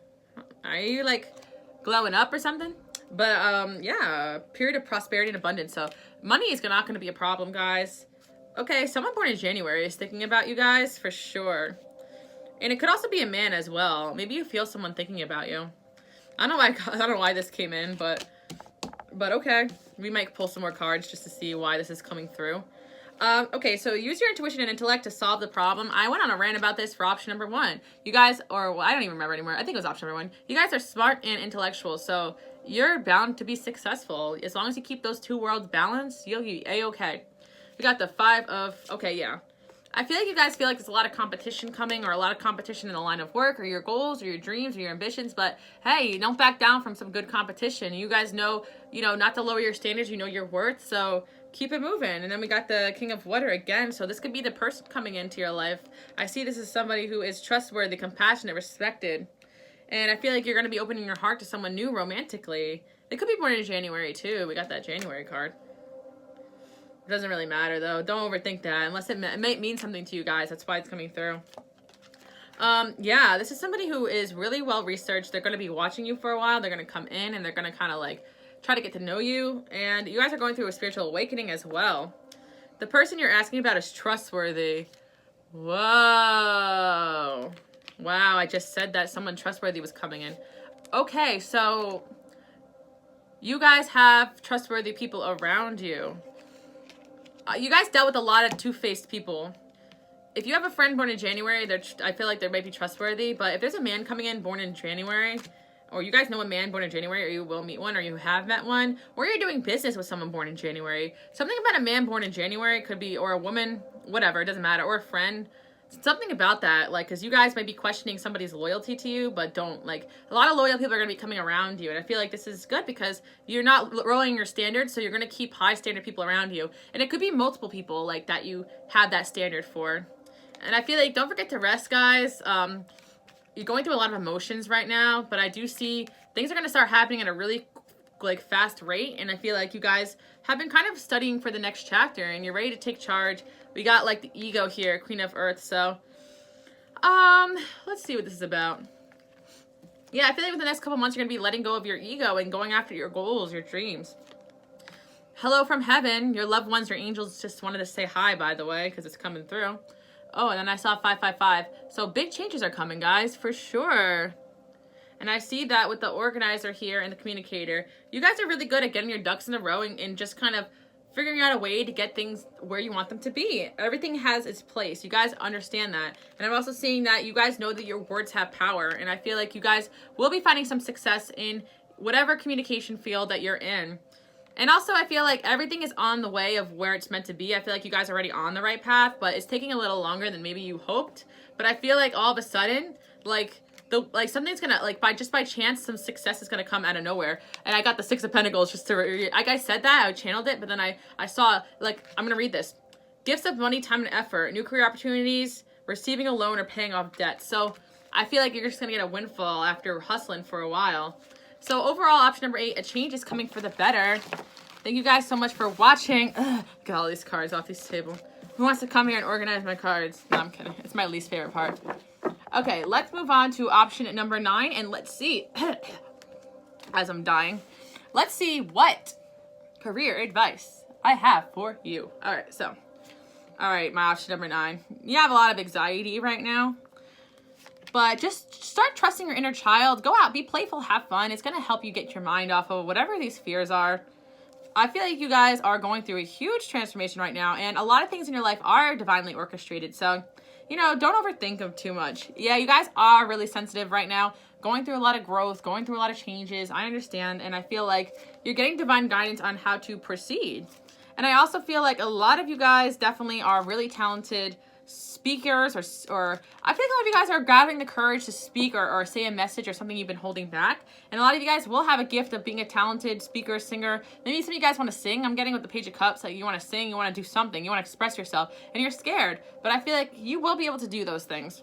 Are you like glowing up or something? But yeah, period of prosperity and abundance. So money is not going to be a problem, guys. Okay, someone born in January is thinking about you guys for sure. And it could also be a man as well. Maybe you feel someone thinking about you. I don't know why this came in, but okay. We might pull some more cards just to see why this is coming through. Okay, so use your intuition and intellect to solve the problem. I went on a rant about this for option number 1. You guys, well, I don't even remember anymore. I think it was option number 1. You guys are smart and intellectual, so you're bound to be successful. As long as you keep those two worlds balanced, you'll be A-okay. We got the 5 of, okay, yeah. I feel like you guys feel like there's a lot of competition coming, or a lot of competition in the line of work, or your goals, or your dreams, or your ambitions, but hey, don't back down from some good competition. You guys know, not to lower your standards, you know your worth, so keep it moving. And then we got the King of Water again, so this could be the person coming into your life. I see this as somebody who is trustworthy, compassionate, respected, And I feel like you're going to be opening your heart to someone new romantically. They could be born in January, too. We got that January card. It doesn't really matter, though. Don't overthink that. Unless it might mean something to you guys. That's why it's coming through. Yeah, this is somebody who is really well researched. They're going to be watching you for a while. They're going to come in and they're going to kind of like try to get to know you. And you guys are going through a spiritual awakening as well. The person you're asking about is trustworthy. Whoa. Wow, I just said that someone trustworthy was coming in. Okay, so you guys have trustworthy people around you. You guys dealt with a lot of two-faced people. If you have a friend born in January, I feel like they might be trustworthy. But if there's a man coming in born in January, or you guys know a man born in January, or you will meet one, or you have met one, or you're doing business with someone born in January, something about a man born in January could be, or a woman, whatever, it doesn't matter, or a friend. Something about that, like, because you guys might be questioning somebody's loyalty to you, but don't, like, a lot of loyal people are going to be coming around you, and I feel like this is good because you're not lowering your standards, so you're going to keep high standard people around you, and it could be multiple people, like, that you have that standard for, and I feel like, don't forget to rest, guys. You're going through a lot of emotions right now, but I do see things are going to start happening at a really, like, fast rate, and I feel like you guys have been kind of studying for the next chapter, and you're ready to take charge. We got, like, the ego here, Queen of Earth, so, let's see what this is about. Yeah, I feel like with the next couple months, you're going to be letting go of your ego and going after your goals, your dreams. Hello from heaven. Your loved ones, your angels just wanted to say hi, by the way, because it's coming through. Oh, and then I saw 555. So big changes are coming, guys, for sure. And I see that with the organizer here and the communicator. You guys are really good at getting your ducks in a row and just kind of figuring out a way to get things where you want them to be. Everything has its place. You guys understand that. And I'm also seeing that you guys know that your words have power. And I feel like you guys will be finding some success in whatever communication field that you're in. And also, I feel like everything is on the way of where it's meant to be. I feel like you guys are already on the right path, but it's taking a little longer than maybe you hoped. But I feel like all of a sudden, like something's gonna, like, by chance, some success is gonna come out of nowhere. And I got the Six of Pentacles just to, like I said that, I channeled it, but then I saw, like, I'm gonna read this. Gifts of money, time, and effort, new career opportunities, receiving a loan, or paying off debt. So I feel like you're just gonna get a windfall after hustling for a while. So overall, option number 8, a change is coming for the better. Thank you guys so much for watching. Ugh, get all these cards off this table. Who wants to come here and organize my cards? No, I'm kidding. It's my least favorite part. Okay, let's move on to option number 9, and let's see, as I'm dying, let's see what career advice I have for you. All right, my option number 9. You have a lot of anxiety right now, but just start trusting your inner child. Go out, be playful, have fun. It's going to help you get your mind off of whatever these fears are. I feel like you guys are going through a huge transformation right now, and a lot of things in your life are divinely orchestrated, so you know, don't overthink them too much. Yeah, you guys are really sensitive right now, going through a lot of growth, going through a lot of changes. I understand, and I feel like you're getting divine guidance on how to proceed. And I also feel like a lot of you guys definitely are really talented speakers, or I feel like a lot of you guys are gathering the courage to speak or say a message or something you've been holding back. And a lot of you guys will have a gift of being a talented speaker, singer. Maybe some of you guys want to sing. I'm getting with the Page of Cups, like you want to sing, you want to do something, you want to express yourself, and you're scared. But I feel like you will be able to do those things.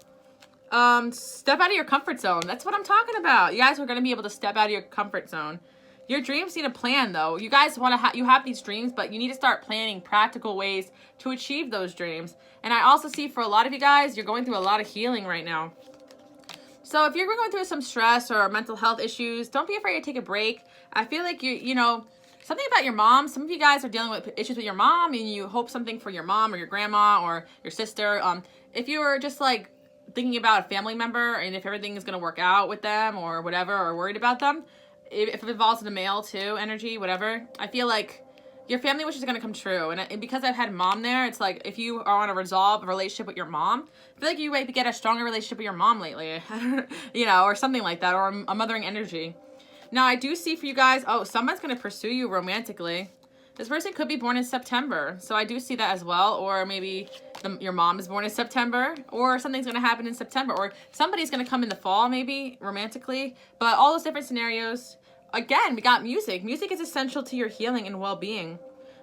Step out of your comfort zone. That's what I'm talking about. You guys are going to be able to step out of your comfort zone. Your dreams need a plan, though. You guys want to you have these dreams, but you need to start planning practical ways to achieve those dreams. And I also see for a lot of you guys, you're going through a lot of healing right now. So if you're going through some stress or mental health issues, don't be afraid to take a break. I feel like you know, something about your mom. Some of you guys are dealing with issues with your mom, and you hope something for your mom or your grandma or your sister. If you were just like thinking about a family member and if everything is going to work out with them or whatever, or worried about them, if it involves the male too, energy, whatever, I feel like your family wish is going to come true. And because I've had mom there, it's like if you are on a resolve relationship with your mom, I feel like you might get a stronger relationship with your mom lately, you know, or something like that, or a mothering energy. Now, I do see for you guys, oh, someone's going to pursue you romantically. This person could be born in September, so I do see that as well. Or maybe your mom is born in September, or something's going to happen in September, or somebody's going to come in the fall, maybe, romantically. But all those different scenarios, again, we got music. Music is essential to your healing and well-being.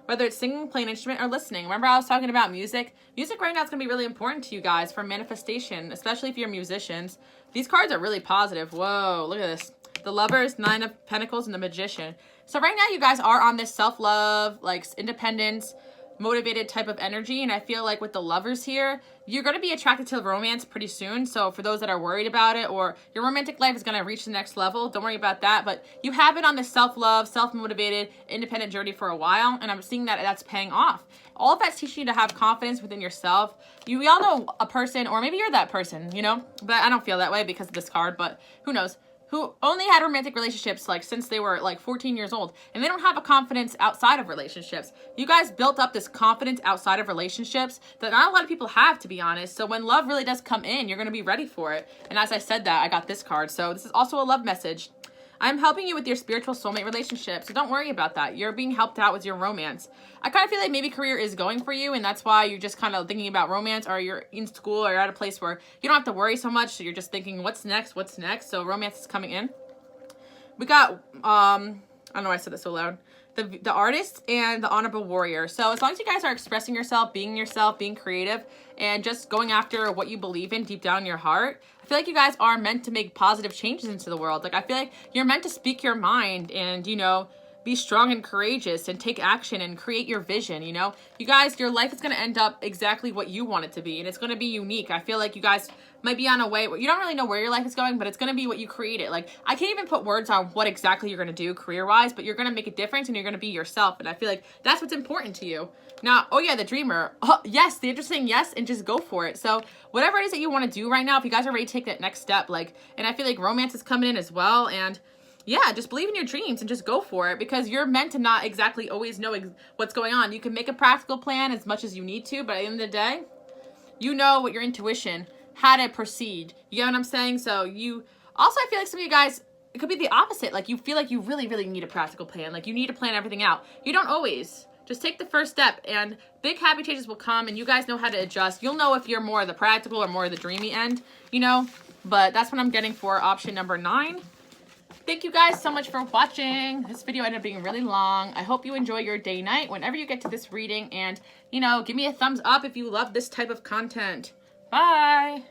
whether it's singing, playing an instrument, or listening. Remember I was talking about music? Music right now is going to be really important to you guys for manifestation, especially if you're musicians. These cards are really positive. Whoa, look at this. The Lovers, Nine of Pentacles, and the Magician. So right now you guys are on this self-love, like independence, motivated type of energy, and I feel like with the Lovers here, you're going to be attracted to romance pretty soon. So for those that are worried about it, or your romantic life is going to reach the next level, don't worry about that. But you have been on this self-love, self-motivated, independent journey for a while, and I'm seeing that that's paying off. All of that's teaching you to have confidence within yourself. We all know a person, or maybe you're that person, you know, but I don't feel that way because of this card, but who knows, who only had romantic relationships like since they were like 14 years old, and they don't have a confidence outside of relationships. You guys built up this confidence outside of relationships that not a lot of people have, to be honest. So when love really does come in, you're going to be ready for it. And as I said that, I got this card. So this is also a love message. I'm helping you with your spiritual soulmate relationship, so don't worry about that. You're being helped out with your romance. I kind of feel like maybe career is going for you, and that's why you're just kind of thinking about romance, or you're in school, or you're at a place where you don't have to worry so much, so you're just thinking, what's next, what's next? So romance is coming in. We got, I don't know why I said this so loud, the Artist and the Honorable Warrior. So as long as you guys are expressing yourself, being creative, and just going after what you believe in deep down in your heart, I feel like you guys are meant to make positive changes into the world. Like, I feel like you're meant to speak your mind and, you know, be strong and courageous and take action and create your vision, you know? You guys, your life is going to end up exactly what you want it to be, and it's going to be unique. I feel like you guys might be on a way where you don't really know where your life is going, but it's going to be what you create it. Like, I can't even put words on what exactly you're going to do career-wise, but you're going to make a difference and you're going to be yourself, and I feel like that's what's important to you. Now, oh yeah, the Dreamer. Oh, yes, the interesting yes, and just go for it. So whatever it is that you want to do right now, if you guys are ready to take that next step, like, and I feel like romance is coming in as well, and yeah, just believe in your dreams and just go for it, because you're meant to not exactly always know what's going on. You can make a practical plan as much as you need to, but at the end of the day, you know what your intuition, how to proceed. You get what I'm saying? So you, also I feel like some of you guys, it could be the opposite. Like, you feel like you really, really need a practical plan. Like, you need to plan everything out. You don't always. Just take the first step, and big happy changes will come, and you guys know how to adjust. You'll know if you're more of the practical or more of the dreamy end, you know? But that's what I'm getting for option number 9. Thank you guys so much for watching. This video ended up being really long. I hope you enjoy your day, night, whenever you get to this reading. And, you know, give me a thumbs up if you love this type of content. Bye.